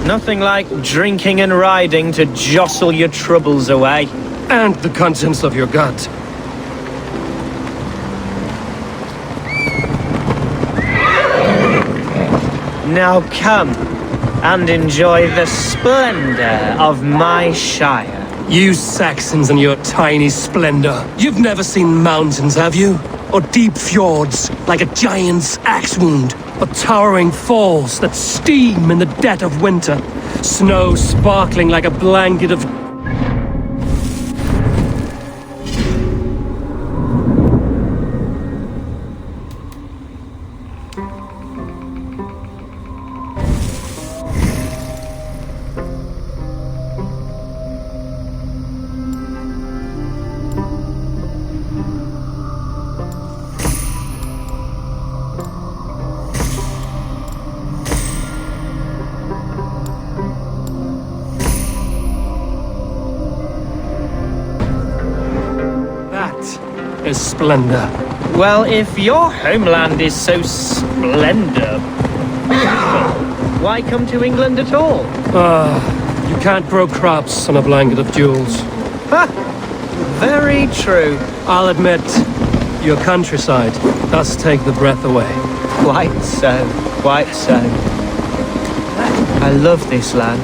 Speaker 4: Nothing like drinking and riding to jostle your troubles away.
Speaker 1: And the contents of your gut.
Speaker 4: Now come and enjoy the splendor of my shire.
Speaker 1: You Saxons and your tiny splendor. You've never seen mountains, have you? Or deep fjords, like a giant's axe wound? Or towering falls that steam in the dead of winter? Snow sparkling like a blanket of... is splendor.
Speaker 4: Well, if your homeland is so splendor, why come to England at all?
Speaker 1: You can't grow crops on a blanket of jewels.
Speaker 4: Ha! Very true.
Speaker 1: I'll admit, your countryside does take the breath away.
Speaker 4: Quite so, quite so. I love this land.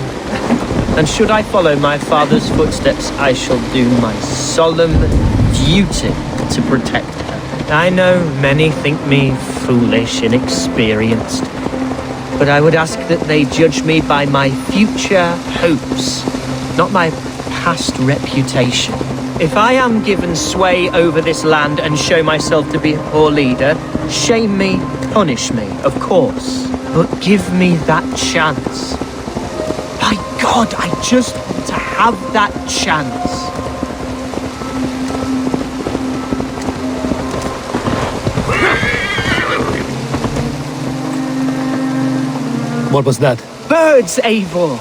Speaker 4: And should I follow my father's footsteps, I shall do my solemn duty to protect her. I know many think me foolish, inexperienced, but I would ask that they judge me by my future hopes, not my past reputation. If I am given sway over this land and show myself to be a poor leader, shame me, punish me, of course, but give me that chance. By God, I just want to have that chance.
Speaker 1: What was that?
Speaker 4: Birds, Eivor!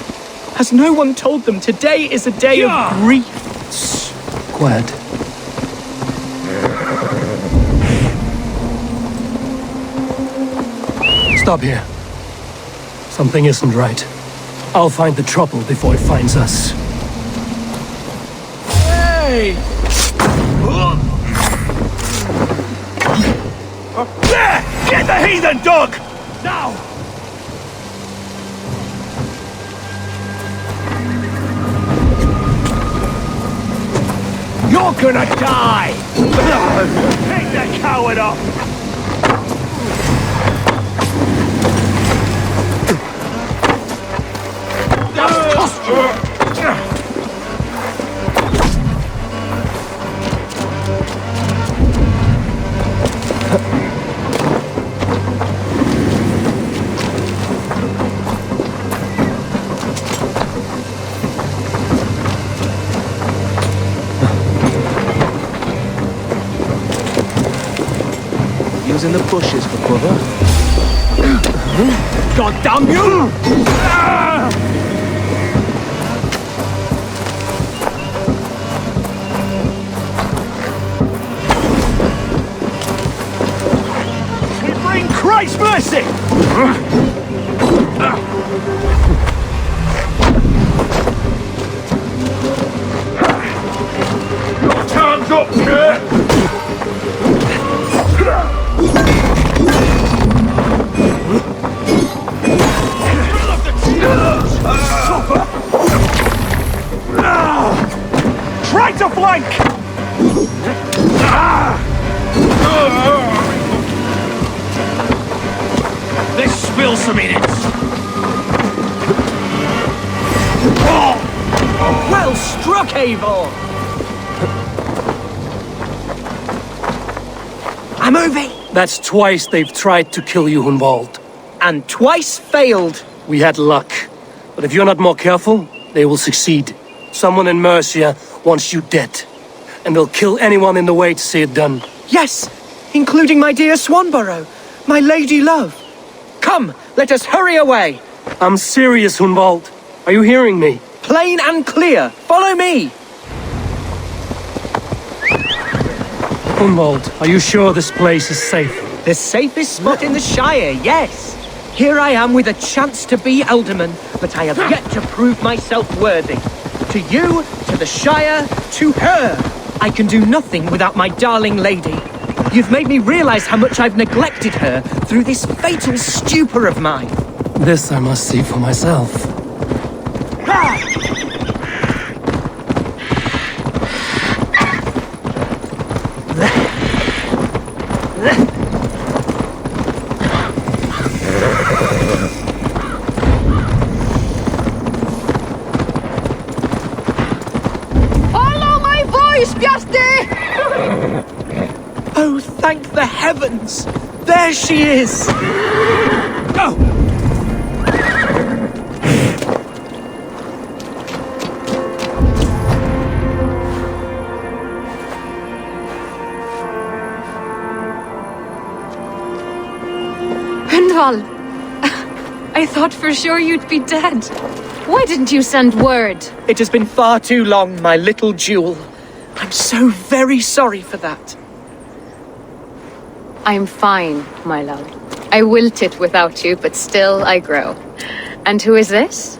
Speaker 4: Has no one told them today is a day of grief?
Speaker 1: Quiet. Stop here. Something isn't right. I'll find the trouble before it finds us.
Speaker 7: Hey! Get the heathen dog! Now! You're gonna die! Take the coward up! That's cost you!
Speaker 15: In the bushes for cover.
Speaker 7: God damn you! We bring Christ's mercy! Your time's up, kid! Try to flank! Let's spill some minutes.
Speaker 4: Well struck, Eivor! I'm moving!
Speaker 1: That's twice they've tried to kill you, Honnwald.
Speaker 4: And twice failed.
Speaker 1: We had luck. But if you're not more careful, they will succeed. Someone in Mercia wants you dead. And they'll kill anyone in the way to see it done.
Speaker 4: Yes, including my dear Swanborough, my lady love. Come, let us hurry away.
Speaker 1: I'm serious, Honnwald. Are you hearing me?
Speaker 4: Plain and clear. Follow me.
Speaker 1: Honnwald, are you sure this place is safe?
Speaker 4: The safest spot in the Shire, yes. Here I am with a chance to be Alderman, but I have yet to prove myself worthy. To you, to the Shire, to her. I can do nothing without my darling lady. You've made me realize how much I've neglected her through this fatal stupor of mine.
Speaker 1: This I must see for myself.
Speaker 4: Oh, thank the heavens! There she is! Oh!
Speaker 12: Honnwald! I thought for sure you'd be dead. Why didn't you send word?
Speaker 4: It has been far too long, my little jewel. I'm so very sorry for that.
Speaker 12: I'm fine, my love. I wilted without you, but still I grow. And who is this?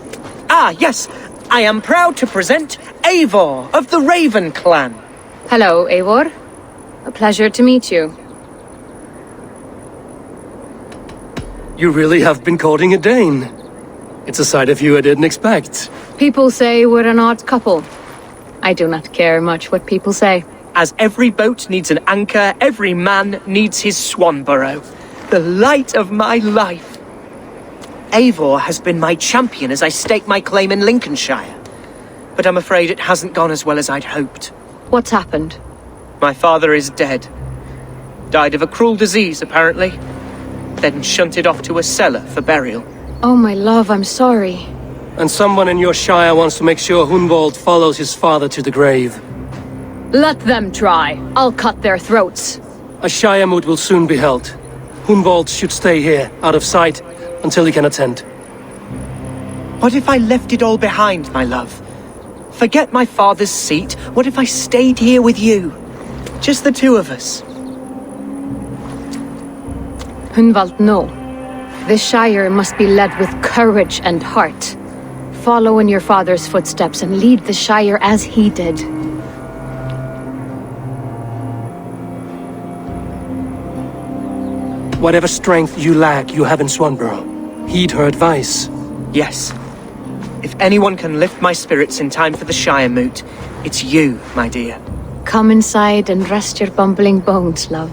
Speaker 4: Ah, yes. I am proud to present Eivor of the Raven clan.
Speaker 12: Hello, Eivor. A pleasure to meet you.
Speaker 1: You really have been courting a Dane. It's a side of you I didn't expect.
Speaker 12: People say we're an odd couple. I do not care much what people say.
Speaker 4: As every boat needs an anchor, every man needs his Swanborough. The light of my life. Eivor has been my champion as I stake my claim in Lincolnshire. But I'm afraid it hasn't gone as well as I'd hoped.
Speaker 12: What's happened?
Speaker 4: My father is dead. Died of a cruel disease, apparently. Then shunted off to a cellar for burial.
Speaker 12: Oh, my love, I'm sorry.
Speaker 1: And someone in your shire wants to make sure Honnwald follows his father to the grave.
Speaker 12: Let them try. I'll cut their throats.
Speaker 1: A shire moot will soon be held. Honnwald should stay here, out of sight, until he can attend.
Speaker 4: What if I left it all behind, my love? Forget my father's seat. What if I stayed here with you? Just the two of us.
Speaker 12: Honnwald, no. This shire must be led with courage and heart. Follow in your father's footsteps and lead the shire as he did.
Speaker 1: Whatever strength you lack, you have in Swanborough. Heed her advice.
Speaker 4: Yes. If anyone can lift my spirits in time for the Shire moot, it's you, my dear.
Speaker 3: Come inside and rest your bumbling bones, love.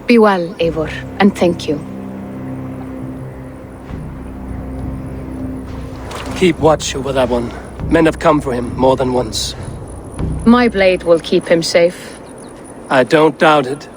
Speaker 3: Be well, Eivor, and thank you.
Speaker 1: Keep watch over that one. Men have come for him more than once.
Speaker 3: My blade will keep him safe.
Speaker 1: I don't doubt it.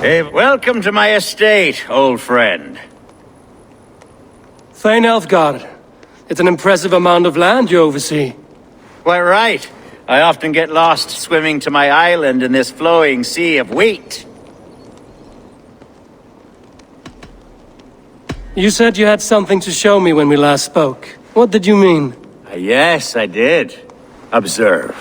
Speaker 6: Hey, welcome to my estate, old friend.
Speaker 1: Thane Elfgar. It's an impressive amount of land you oversee.
Speaker 6: Quite right. I often get lost swimming to my island in this flowing sea of wheat.
Speaker 1: You said you had something to show me when we last spoke. What did you mean?
Speaker 6: Yes, I did. Observe.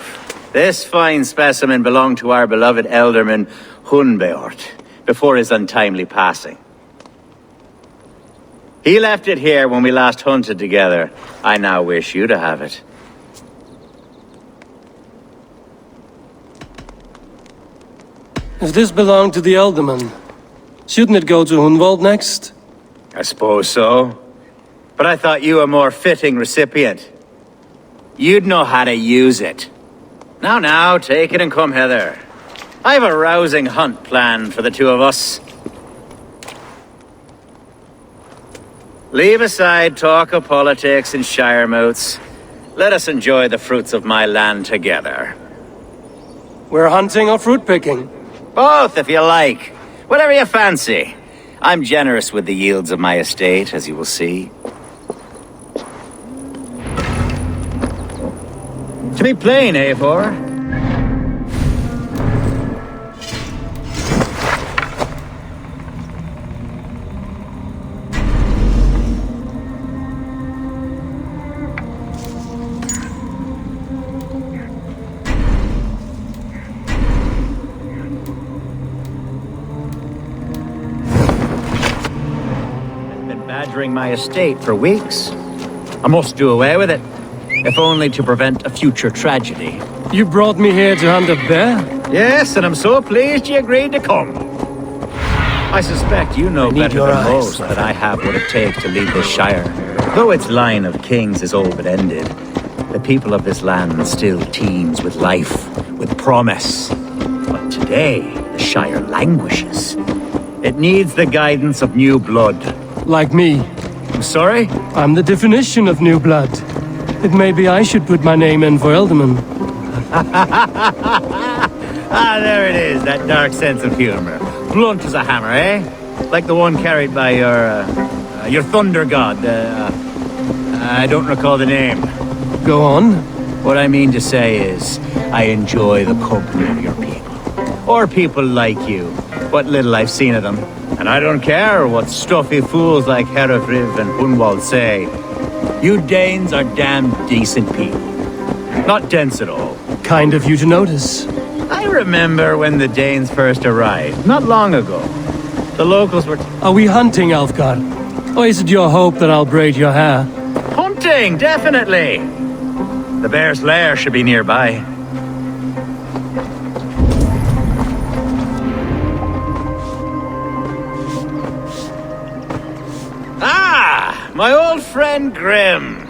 Speaker 6: This fine specimen belonged to our beloved elderman, Húnbeort, before his untimely passing. He left it here when we last hunted together. I now wish you to have it.
Speaker 1: If this belonged to the Elderman, shouldn't it go to Húnwald next?
Speaker 6: I suppose so. But I thought you a more fitting recipient. You'd know how to use it. Now, take it and come hither. I have a rousing hunt planned for the two of us. Leave aside talk of politics and shire moots. Let us enjoy the fruits of my land together.
Speaker 1: We're hunting or fruit picking?
Speaker 6: Both, if you like. Whatever you fancy. I'm generous with the yields of my estate, as you will see. To be plain, Eivor. Badgering my estate for weeks. I must do away with it, if only to prevent a future tragedy.
Speaker 1: You brought me here to hunt a bear?
Speaker 6: Yes, and I'm so pleased you agreed to come. I suspect you know better than most that I have what it takes to lead this shire. Though its line of kings is all but ended, the people of this land still teems with life, with promise. But today, the shire languishes. It needs the guidance of new blood.
Speaker 1: Like me.
Speaker 6: I'm sorry?
Speaker 1: I'm the definition of new blood. It may be I should put my name in for Elderman.
Speaker 6: Ah, there it is, that dark sense of humor. Blunt as a hammer, eh? Like the one carried by your thunder god. I don't recall the name.
Speaker 1: Go on.
Speaker 6: What I mean to say is, I enjoy the company of your people. Or people like you. What little I've seen of them. And I don't care what stuffy fools like Herefriv and Hونوالد say. You Danes are damn decent people. Not dense at all.
Speaker 1: Kind of you to notice.
Speaker 6: I remember when the Danes first arrived, not long ago. The locals were...
Speaker 1: Are we hunting, Alfgard? Or is it your hope that I'll braid your hair?
Speaker 6: Hunting, definitely! The bear's lair should be nearby. Ah! My old friend Grim.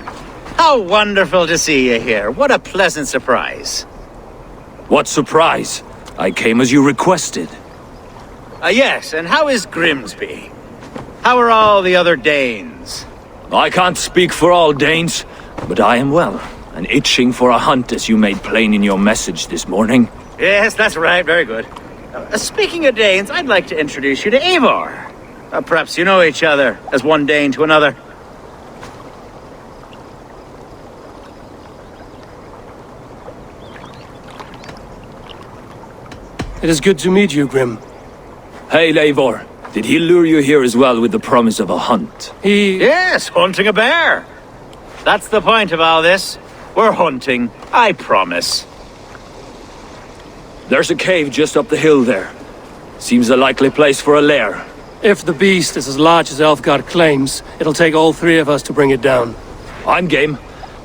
Speaker 6: How wonderful to see you here. What a pleasant surprise.
Speaker 16: What surprise? I came as you requested.
Speaker 6: Yes, and how is Grimsby? How are all the other Danes?
Speaker 16: I can't speak for all Danes, but I am well, and itching for a hunt as you made plain in your message this morning.
Speaker 6: Yes, that's right, very good. Speaking of Danes, I'd like to introduce you to Eivor. Perhaps you know each other, as one Dane to another.
Speaker 1: It is good to meet you, Grim.
Speaker 16: Hey, Eivor. Did he lure you here as well with the promise of a hunt?
Speaker 6: Yes, hunting a bear. That's the point of all this. We're hunting, I promise.
Speaker 16: There's a cave just up the hill there. Seems a likely place for a lair.
Speaker 1: If the beast is as large as Elfgard claims, it'll take all three of us to bring it down.
Speaker 16: I'm game.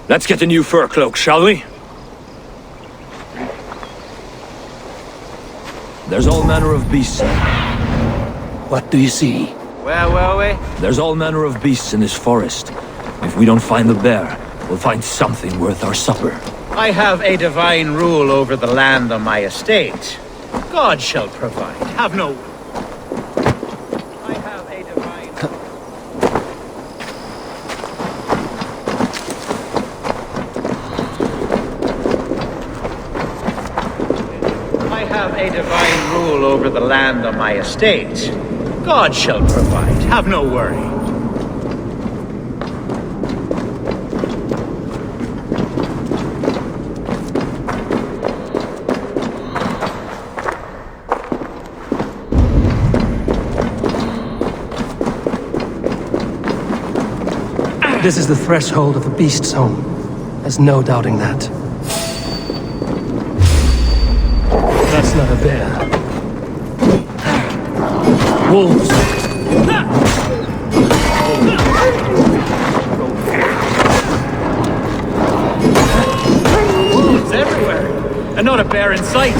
Speaker 16: Let's get a new fur cloak, shall we? There's all manner of beasts.
Speaker 1: What do you see?
Speaker 6: Where were we?
Speaker 16: There's all manner of beasts in this forest. If we don't find the bear, we'll find something worth our supper.
Speaker 6: I have a divine rule over the land on my estate. God shall provide. Have no... I have a divine... I have a divine rule over the land on my estate. God shall provide. Have no worry.
Speaker 1: This is the threshold of the beast's home. There's no doubting that. That's not a bear. Wolves!
Speaker 6: Wolves everywhere! And not a bear in sight!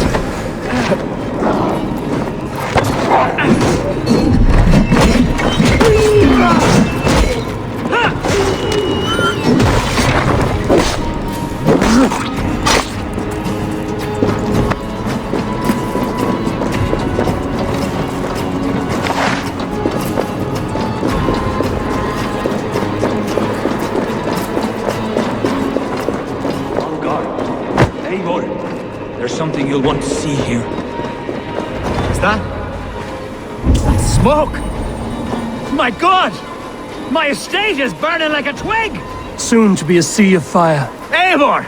Speaker 16: Something you'll want to see here.
Speaker 6: Is that smoke? My God! My estate is burning like a twig!
Speaker 1: Soon to be a sea of fire.
Speaker 6: Eivor!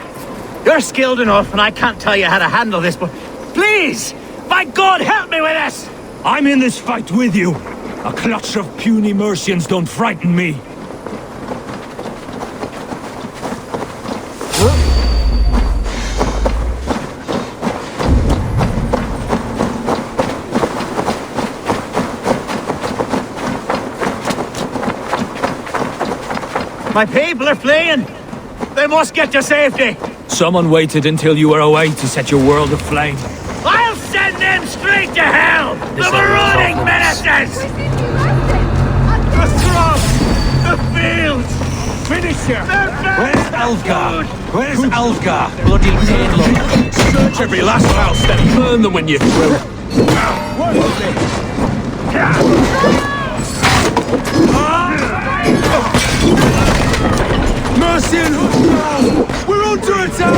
Speaker 6: You're skilled enough and I can't tell you how to handle this, but please! By God, help me with this!
Speaker 16: I'm in this fight with you. A clutch of puny Mercians don't frighten me.
Speaker 6: My people are fleeing! They must get to safety!
Speaker 16: Someone waited until you were away to set your world aflame.
Speaker 6: I'll send them straight to hell! The marauding menaces! The throng! The fields! Finish her!
Speaker 7: Where's Alfgar? Where's Alfgar? Bloody Pedlo!
Speaker 16: Search every last house, then burn them when you're through.
Speaker 7: Mercy and hook! We're under attack!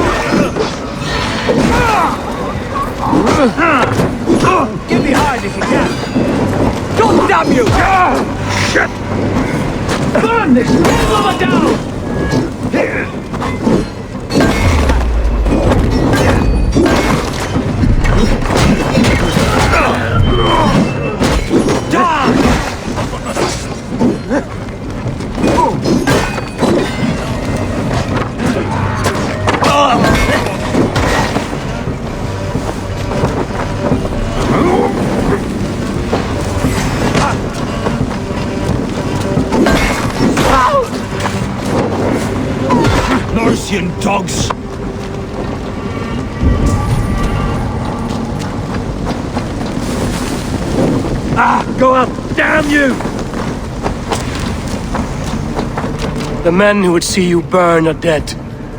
Speaker 14: Get behind if you can! God damn you!
Speaker 7: Shit!
Speaker 14: Burn this lower down!
Speaker 7: Norsian dogs!
Speaker 1: Go up! Damn you! The men who would see you burn are dead.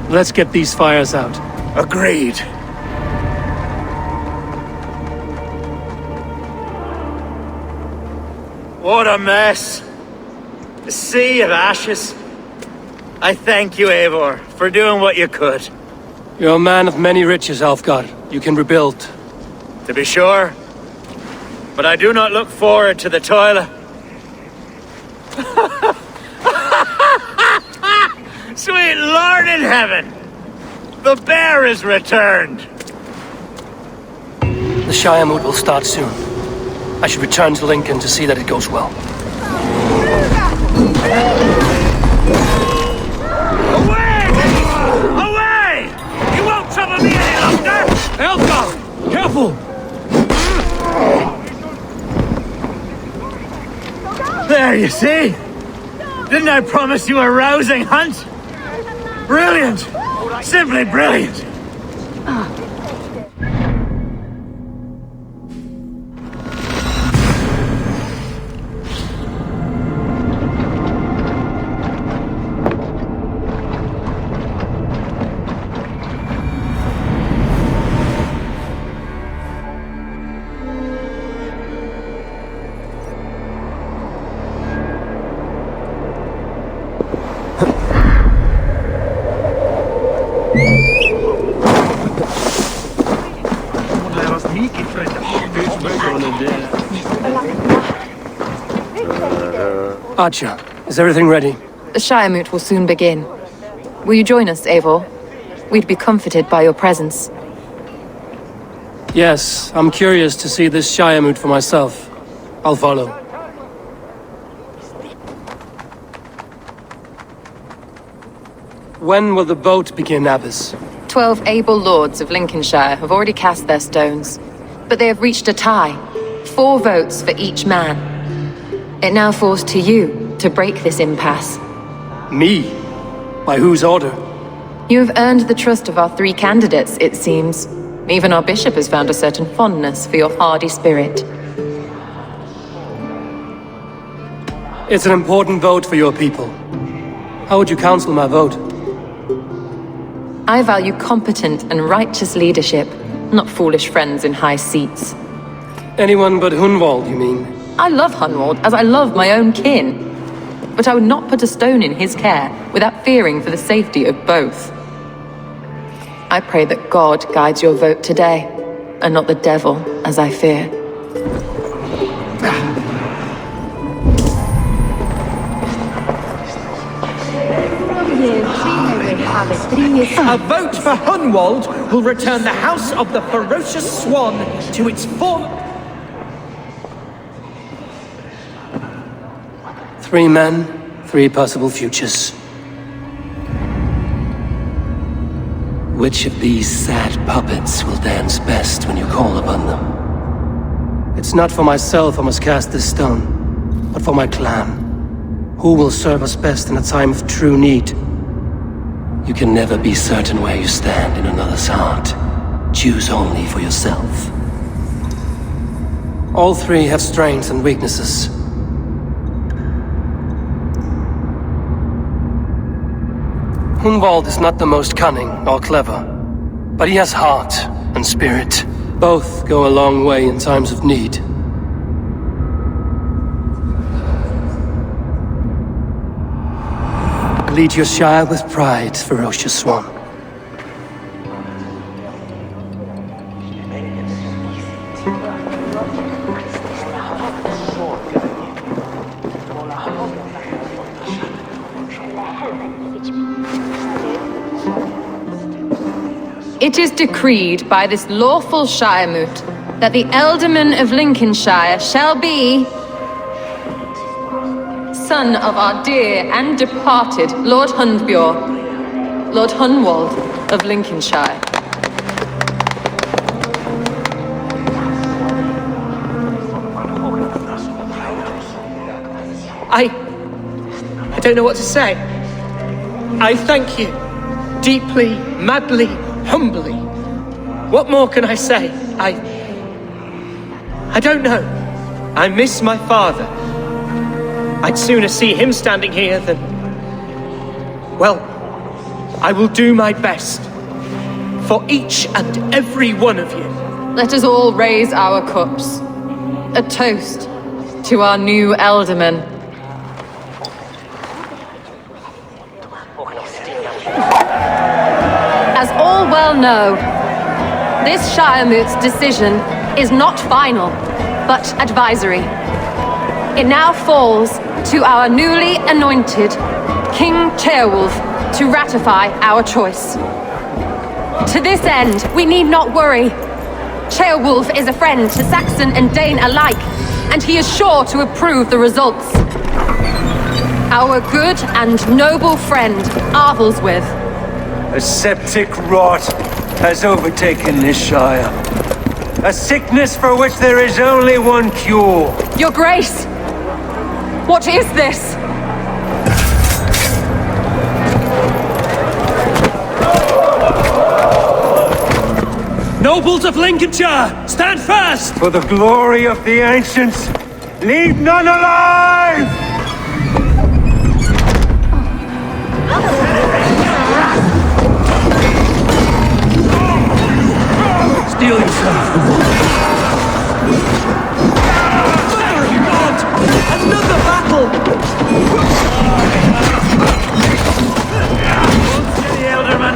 Speaker 1: Let's get these fires out.
Speaker 6: Agreed. What a mess. A sea of ashes. I thank you, Eivor, for doing what you could.
Speaker 1: You're a man of many riches, Alfgar. You can rebuild.
Speaker 6: To be sure. But I do not look forward to the toilet. Sweet Lord in heaven! The bear is returned!
Speaker 1: The Shire mood will start soon. I should return to Lincoln to see that it goes well.
Speaker 6: Away! Away! You won't trouble me any longer!
Speaker 1: Elfgar! Careful!
Speaker 6: There, you see? Didn't I promise you a rousing hunt? Brilliant! Simply brilliant!
Speaker 1: Archer, is everything ready?
Speaker 12: The Shire moot will soon begin. Will you join us, Eivor? We'd be comforted by your presence.
Speaker 1: Yes, I'm curious to see this Shire moot for myself. I'll follow. When will the vote begin, Abbess?
Speaker 12: 12 able lords of Lincolnshire have already cast their stones, but they have reached a tie. 4 votes for each man. It now falls to you to break this impasse.
Speaker 1: Me? By whose order?
Speaker 12: You have earned the trust of our 3 candidates, it seems. Even our bishop has found a certain fondness for your hardy spirit.
Speaker 1: It's an important vote for your people. How would you counsel my vote?
Speaker 12: I value competent and righteous leadership, not foolish friends in high seats.
Speaker 1: Anyone but Honnwald, you mean?
Speaker 12: I love Honnwald as I love my own kin. But I would not put a stone in his care without fearing for the safety of both. I pray that God guides your vote today, and not the devil, as I fear.
Speaker 4: A vote for Honnwald will return the House of the Ferocious Swan to its former...
Speaker 1: 3 men, 3 possible futures. Which of these sad puppets will dance best when you call upon them? It's not for myself I must cast this stone, but for my clan. Who will serve us best in a time of true need? You can never be certain where you stand in another's heart. Choose only for yourself. All 3 have strengths and weaknesses. Honnwald is not the most cunning or clever, but he has heart and spirit. Both go a long way in times of need. lead your shire with pride, ferocious swan.
Speaker 12: It is decreed by this lawful Shiremoot that the Ealdorman of Lincolnshire shall be son of our dear and departed Lord Hundbjorn, Lord Honnwald of Lincolnshire.
Speaker 4: I don't know what to say. I thank you. Deeply, madly, humbly. What more can I say? I don't know. I miss my father. I'd sooner see him standing here than... Well, I will do my best. For each and every one of you.
Speaker 12: Let us all raise our cups. A toast to our new Ealdorman. As all well know, this Shiremoot's decision is not final, but advisory. It now falls to our newly anointed King Ceolwulf to ratify our choice. To this end, we need not worry. Ceolwulf is a friend to Saxon and Dane alike, and he is sure to approve the results. Our good and noble friend, Arthelswith.
Speaker 11: A septic rot has overtaken this shire. A sickness for which there is only one cure.
Speaker 12: Your Grace! What is this?
Speaker 1: Nobles of Lincolnshire, stand fast!
Speaker 11: For the glory of the ancients, leave none alive!
Speaker 1: Steel yourself.
Speaker 4: Another battle!
Speaker 6: The Ealdorman!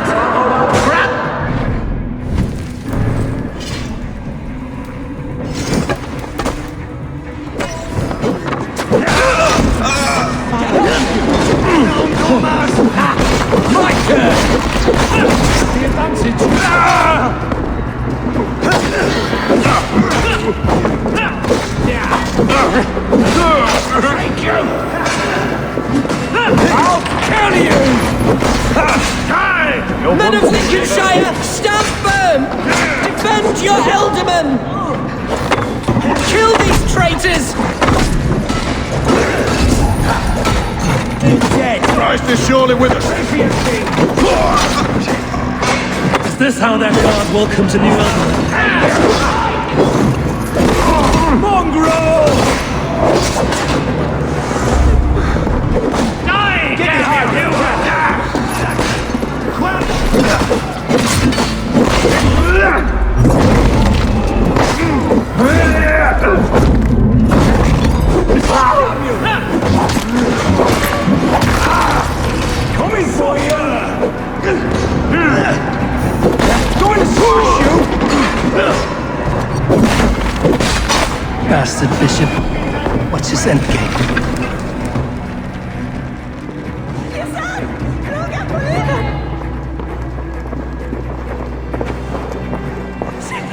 Speaker 1: My turn! The advantage! Thank you! I'll kill you! Die!
Speaker 4: Men of Lincolnshire, stand firm! Defend your Ealdorman! Kill these traitors!
Speaker 1: Dead!
Speaker 17: Christ is surely with us!
Speaker 1: Is this how their god welcomes a new Ealdorman? Mongrel!
Speaker 6: Die! Get out, you!
Speaker 1: Coming for you! Going to smash you! Bastard bishop. What's his endgame?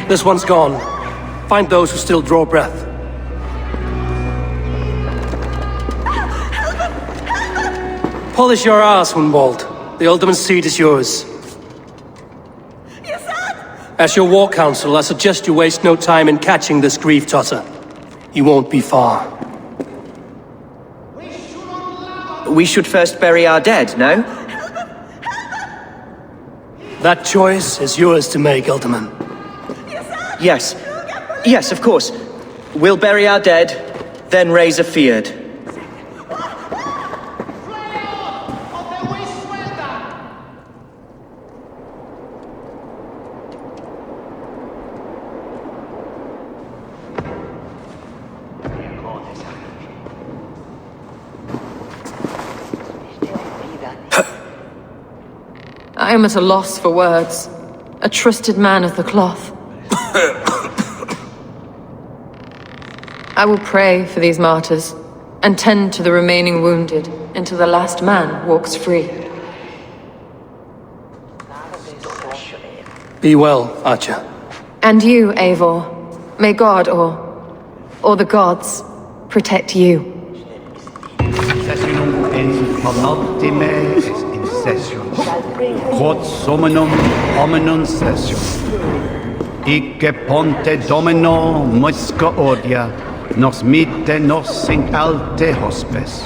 Speaker 1: This one's gone. Find those who still draw breath. Polish your ass, Honnwald. The Ealdorman's seat is yours. As your war council, I suggest you waste no time in catching this grief tosser. You won't be far.
Speaker 4: We should first bury our dead, no?
Speaker 1: That choice is yours to make, Ealdorman.
Speaker 4: Yes. Yes, of course. We'll bury our dead, then raise a feard.
Speaker 12: I am at a loss for words. A trusted man of the cloth. I will pray for these martyrs, and tend to the remaining wounded until the last man walks free.
Speaker 1: Be well, Archer.
Speaker 12: And you, Eivor. May God, or the gods, protect you.
Speaker 14: Sessionum in penultime in session. Quod summum hominum session. Icke ponte domino musca odia, nos mite nos in alte hospes.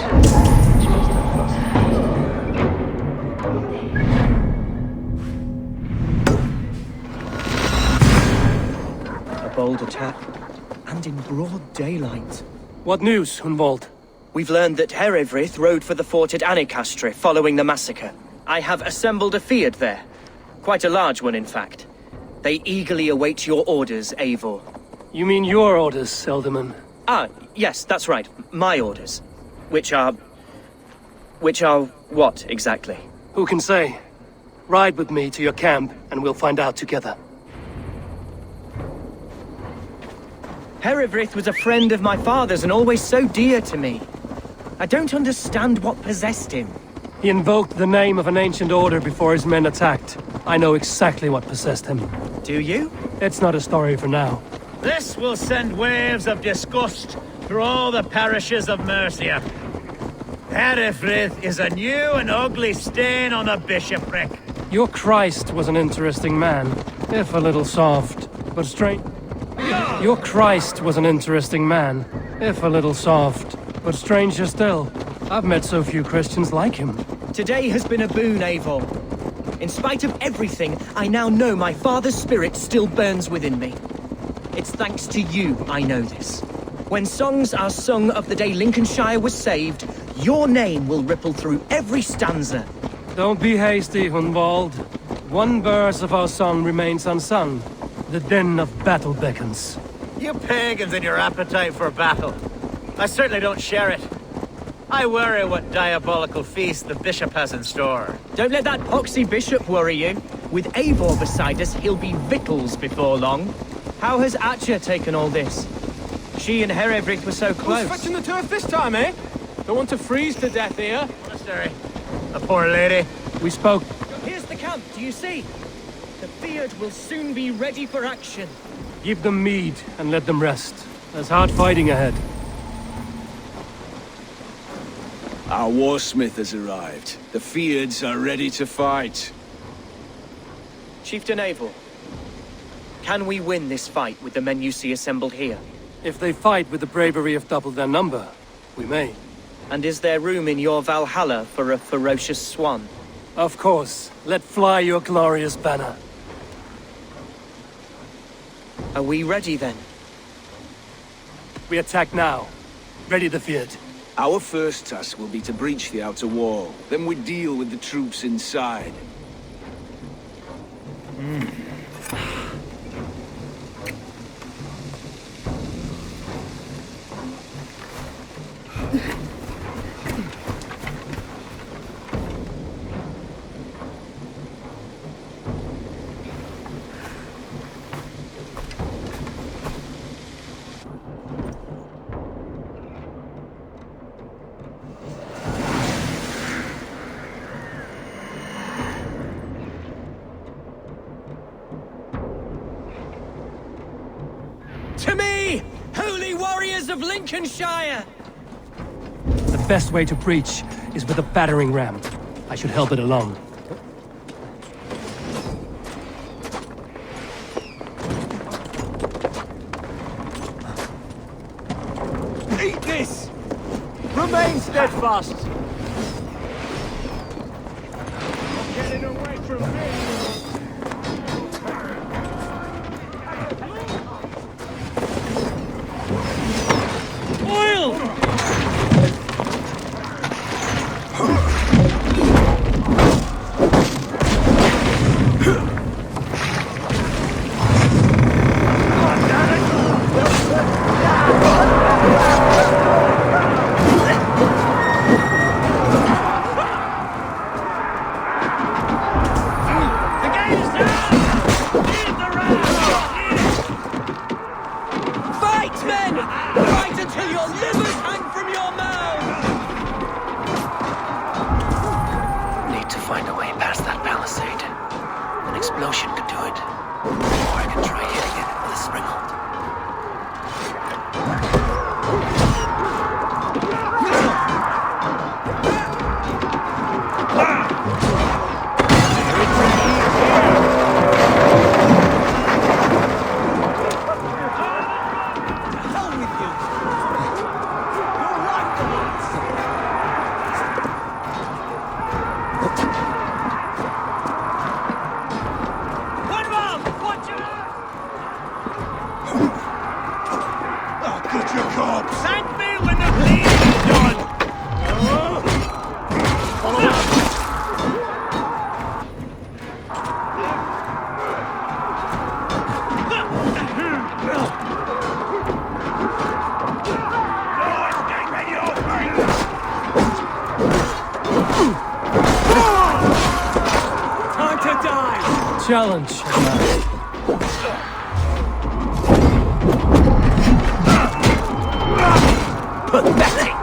Speaker 4: A bold attack, and in broad daylight.
Speaker 1: What news, Honnwald?
Speaker 4: We've learned that Eivor rode for the fort at Annikastre following the massacre. I have assembled a field there. Quite a large one, in fact. They eagerly await your orders, Eivor.
Speaker 1: You mean your orders, Elderman?
Speaker 4: Ah, yes, that's right. My orders. Which are what, exactly?
Speaker 1: Who can say? Ride with me to your camp, and we'll find out together.
Speaker 4: Eivor was a friend of my father's and always so dear to me. I don't understand what possessed him.
Speaker 1: He invoked the name of an ancient order before his men attacked. I know exactly what possessed him.
Speaker 4: Do you?
Speaker 1: It's not a story for now.
Speaker 6: This will send waves of disgust through all the parishes of Mercia. Eivor is a new and ugly stain on the bishopric.
Speaker 1: Your Christ was an interesting man, if a little soft, but strange. Your Christ was an interesting man, if a little soft, but stranger still. I've met so few Christians like him.
Speaker 4: Today has been a boon, Eivor. In spite of everything, I now know my father's spirit still burns within me. It's thanks to you I know this. When songs are sung of the day Lincolnshire was saved, your name will ripple through every stanza.
Speaker 1: Don't be hasty, Honnwald. One verse of our song remains unsung. The din of battle beckons.
Speaker 6: You pagans and your appetite for battle. I certainly don't share it. I worry what diabolical feast the bishop has in store.
Speaker 4: Don't let that poxy bishop worry you. With Eivor beside us, he'll be victuals before long. How has Atcha taken all this? She and Eivor were so close.
Speaker 17: Who's fetching the turf this time, eh? Don't want to freeze to death here.
Speaker 6: Monastery. A poor lady.
Speaker 1: We spoke.
Speaker 4: Here's the camp, do you see? The beard will soon be ready for action.
Speaker 1: Give them mead and let them rest. There's hard fighting ahead.
Speaker 18: Our warsmith has arrived. The Fields are ready to fight.
Speaker 4: Chieftain Eivor, can we win this fight with the men you see assembled here?
Speaker 1: If they fight with the bravery of double their number, we may.
Speaker 4: And is there room in your Valhalla for a ferocious swan?
Speaker 1: Of course. Let fly your glorious banner.
Speaker 4: Are we ready then?
Speaker 1: We attack now. Ready the field.
Speaker 18: Our first task will be to breach the outer wall. Then we deal with the troops inside.
Speaker 4: To me, holy warriors of Lincolnshire!
Speaker 1: The best way to breach is with a battering ram. I should help it along.
Speaker 17: Eat this! Remain steadfast! Get it away from me!
Speaker 4: Fight until your livers hang from your mouth!
Speaker 1: Need to find a way past that palisade. An explosion could do it. Or I can try hitting it with a springald. Challenge.
Speaker 4: Pathetic!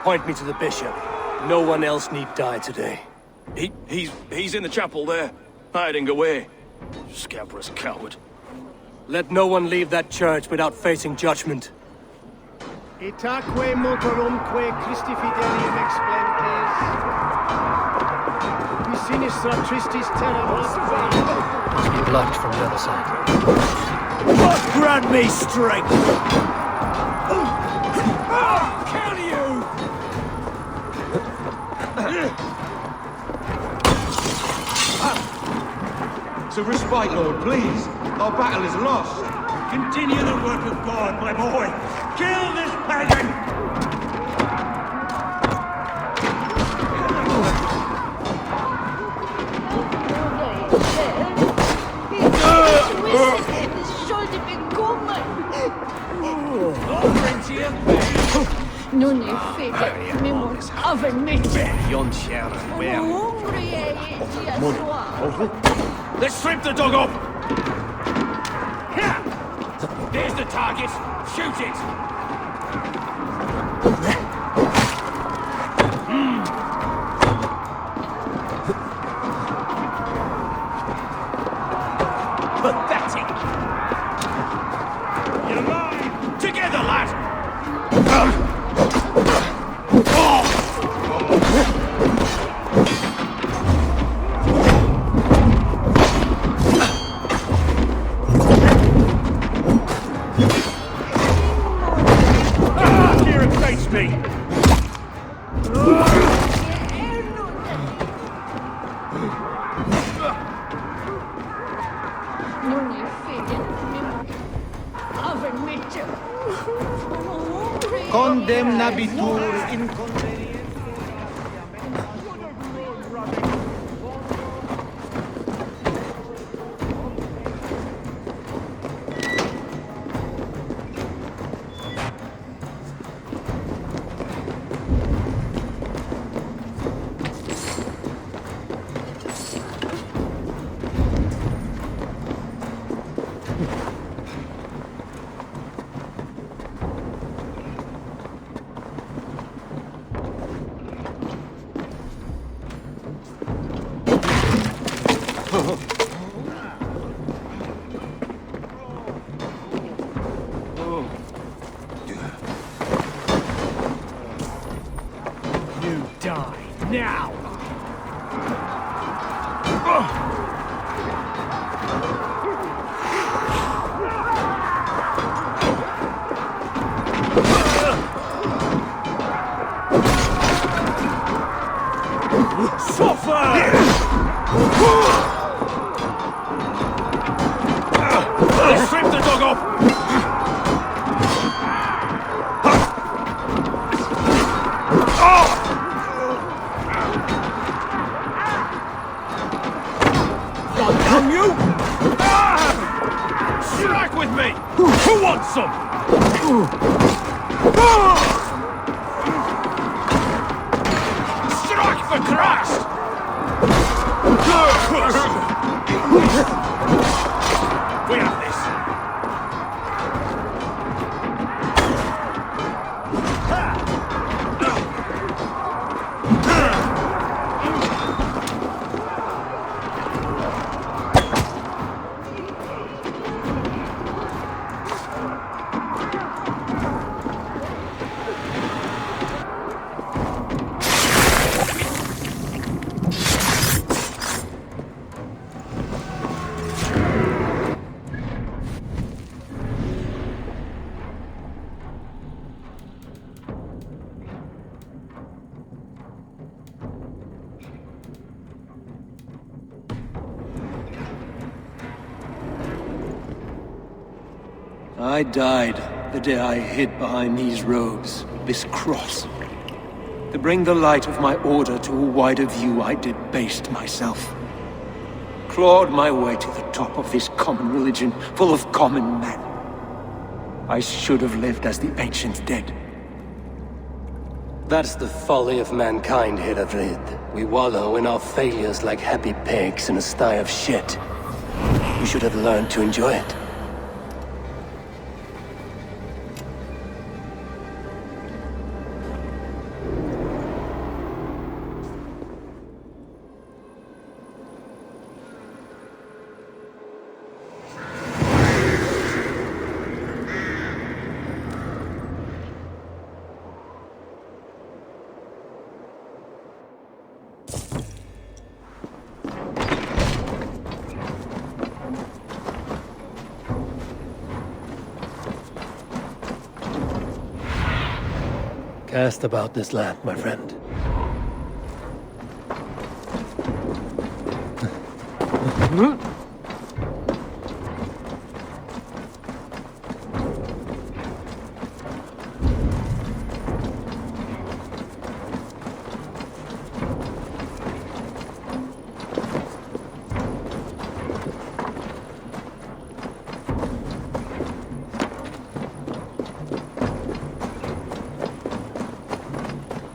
Speaker 1: Point me to the bishop. No one else need die today.
Speaker 16: He's in the chapel there, hiding away. Scabrous coward.
Speaker 1: Let no one leave that church without facing judgment.
Speaker 14: Itaque motorumque Christi fidelium explentes. Mi sinistra tristis terra
Speaker 1: Must be blocked from the other side.
Speaker 4: God grant me strength!
Speaker 14: Kill you!
Speaker 7: It's a respite, Lord, please. Our battle is lost.
Speaker 14: Continue the work of God, my boy. Kill this pagan!
Speaker 10: Non è fede, mimo avvenire.
Speaker 16: Let's strip the dog off! There's the target! Shoot it!
Speaker 4: Pathetic!
Speaker 16: You're mine! Together, lad!
Speaker 14: Condemnabitur in now!
Speaker 4: Suffer!
Speaker 16: Come you! Strike with me! Who wants some? Strike for Christ! We have this.
Speaker 11: I died the day I hid behind these robes, this cross. To bring the light of my order to a wider view, I debased myself. Clawed my way to the top of this common religion, full of common men. I should have lived as the ancient dead.
Speaker 1: That's the folly of mankind, Rid. We wallow in our failures like happy pigs in a sty of shit. We should have learned to enjoy it. Cast about this land, my friend.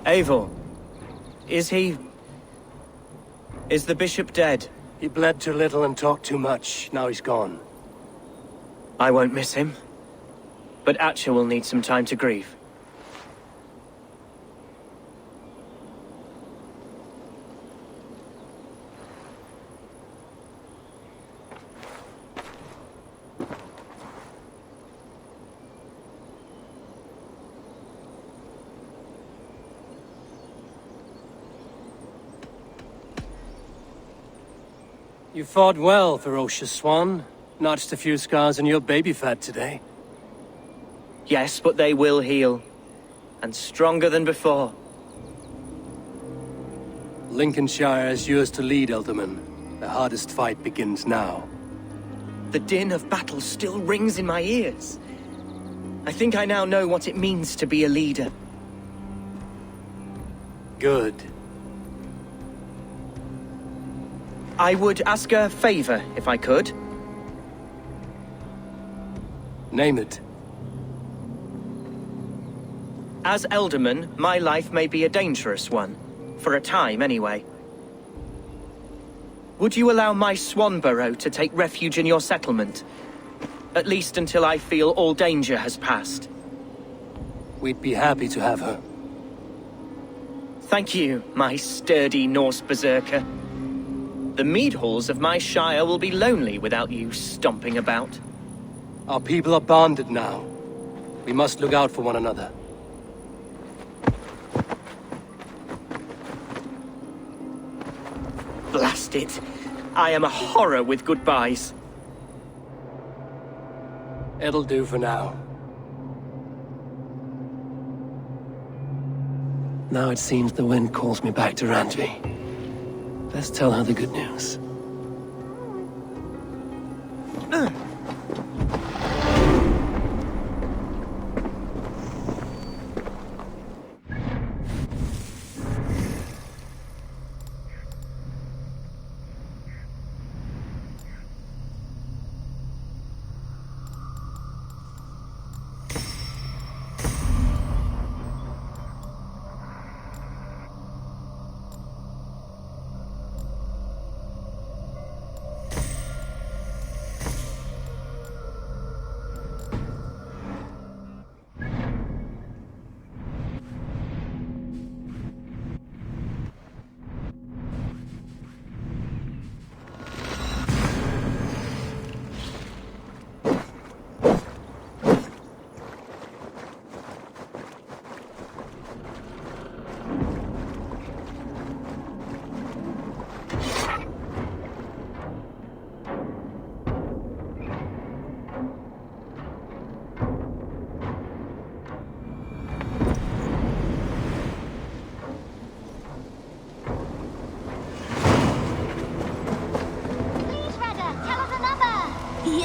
Speaker 4: Eivor, is the bishop dead?
Speaker 1: He bled too little and talked too much. Now he's gone.
Speaker 4: I won't miss him. But Atcha will need some time to grieve.
Speaker 1: You fought well, ferocious swan. Notched a few scars on your baby fat today.
Speaker 4: Yes, but they will heal. And stronger than before.
Speaker 1: Lincolnshire is yours to lead, Elderman. The hardest fight begins now.
Speaker 4: The din of battle still rings in my ears. I think I now know what it means to be a leader.
Speaker 1: Good.
Speaker 4: I would ask a favor, if I could.
Speaker 1: Name it.
Speaker 4: As Elderman, my life may be a dangerous one. For a time, anyway. Would you allow my swan burrow to take refuge in your settlement? At least until I feel all danger has passed.
Speaker 1: We'd be happy to have her.
Speaker 4: Thank you, my sturdy Norse berserker. The mead halls of my shire will be lonely without you stomping about.
Speaker 1: Our people are bonded now. We must look out for one another.
Speaker 4: Blast it. I am a horror with goodbyes.
Speaker 1: It'll do for now. Now it seems the wind calls me back to Randvi. Let's tell her the good news.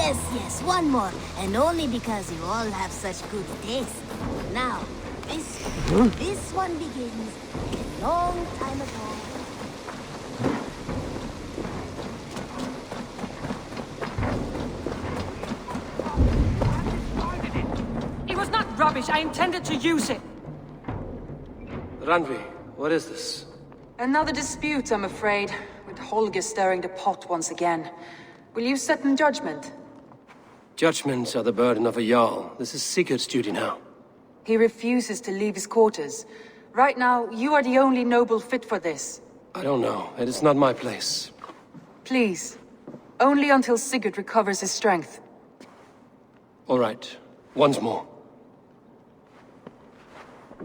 Speaker 19: Yes, one more. And only because you all have such good taste. Now, this one begins a long time ago.
Speaker 2: It was not rubbish. I intended to use it.
Speaker 11: Randvi, what is this?
Speaker 2: Another dispute, I'm afraid, with Holger stirring the pot once again. Will you set in judgment?
Speaker 11: Judgments are the burden of a Jarl. This is Sigurd's duty now.
Speaker 2: He refuses to leave his quarters. Right now, you are the only noble fit for this.
Speaker 11: I don't know. It is not my place.
Speaker 2: Please. Only until Sigurd recovers his strength.
Speaker 11: All right. Once more.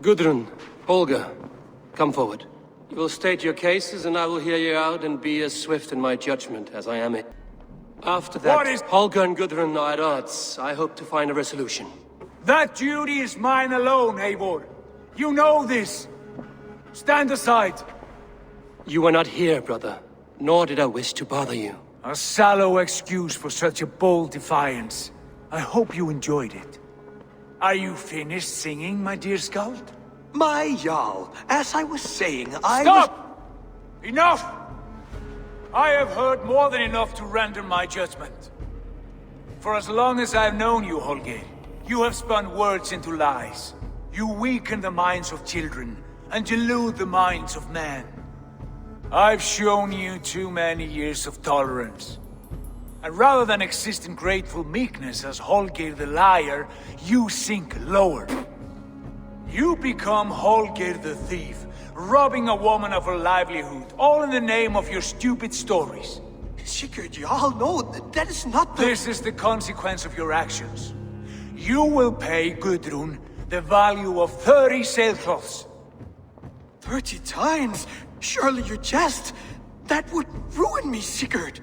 Speaker 11: Gudrun, Holger, come forward. You will state your cases, and I will hear you out and be as swift in my judgment as I am it. After that, Holger and Gudrun are at odds. I hope to find a resolution.
Speaker 18: That duty is mine alone, Eivor. You know this. Stand aside.
Speaker 11: You were not here, brother. Nor did I wish to bother you.
Speaker 18: A sallow excuse for such a bold defiance. I hope you enjoyed it. Are you finished singing, my dear Skald?
Speaker 7: My Jarl, as I was saying,
Speaker 18: Stop! Enough! I have heard more than enough to render my judgment. For as long as I've known you, Holger, you have spun words into lies. You weaken the minds of children and delude the minds of men. I've shown you too many years of tolerance. And rather than exist in grateful meekness as Holger the liar, you sink lower. You become Holger the thief, robbing a woman of her livelihood, all in the name of your stupid stories.
Speaker 7: Sigurd, you all know that is not the—
Speaker 18: This is the consequence of your actions. You will pay Gudrun the value of 30 sailcloths.
Speaker 7: 30 times? Surely you jest. That would ruin me, Sigurd.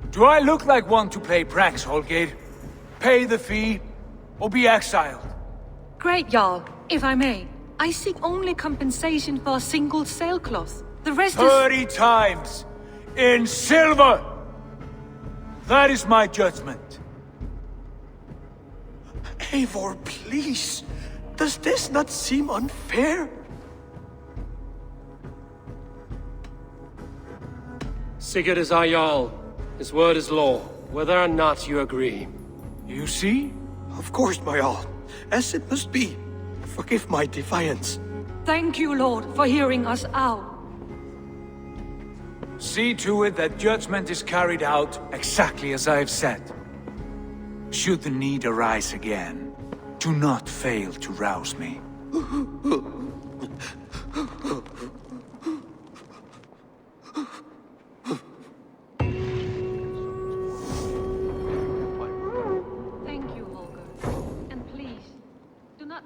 Speaker 18: Do I look like one to play pranks, Holger? Pay the fee, or be exiled.
Speaker 20: Great Jarl, if I may. I seek only compensation for a single sailcloth. The rest
Speaker 18: 30 times! In silver! That is my judgment.
Speaker 7: Eivor, please. Does this not seem unfair?
Speaker 11: Sigurd is our Jarl. His word is law, whether or not you agree.
Speaker 18: You see?
Speaker 7: Of course, my Jarl. As it must be. Forgive my defiance.
Speaker 20: Thank you, Lord, for hearing us out.
Speaker 18: See to it that judgment is carried out exactly as I have said. Should the need arise again, do not fail to rouse me.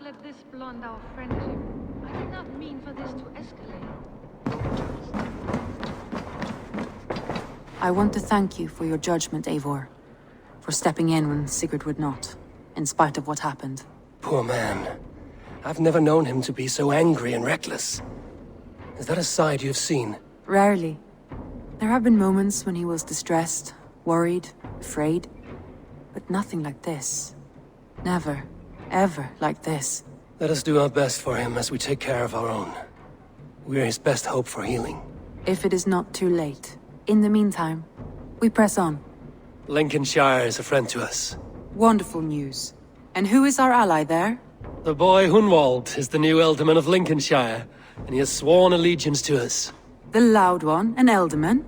Speaker 20: Let this blunt our friendship. I did not mean for this to escalate.
Speaker 2: I want to thank you for your judgment, Eivor. For stepping in when Sigurd would not, in spite of what happened.
Speaker 11: Poor man. I've never known him to be so angry and reckless. Is that a side you've seen?
Speaker 2: Rarely. There have been moments when he was distressed, worried, afraid. But nothing like this. Never. Ever like this.
Speaker 11: Let us do our best for him as we take care of our own. We're his best hope for healing.
Speaker 2: If it is not too late. In the meantime, we press on.
Speaker 11: Lincolnshire is a friend to us.
Speaker 2: Wonderful news. And who is our ally there?
Speaker 11: The boy Honnwald is the new Ealdorman of Lincolnshire, and he has sworn allegiance to us.
Speaker 2: The loud one, an Ealdorman?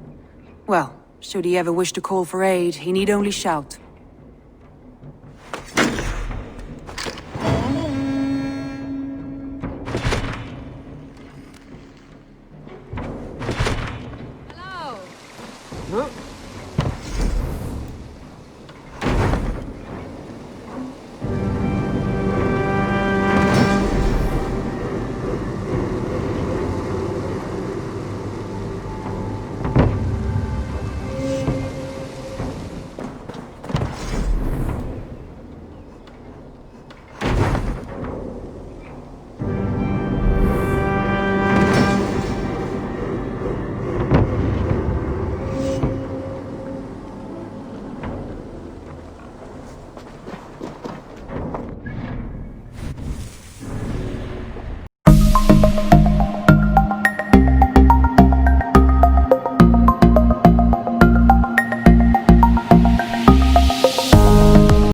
Speaker 2: Well, should he ever wish to call for aid, he need only shout.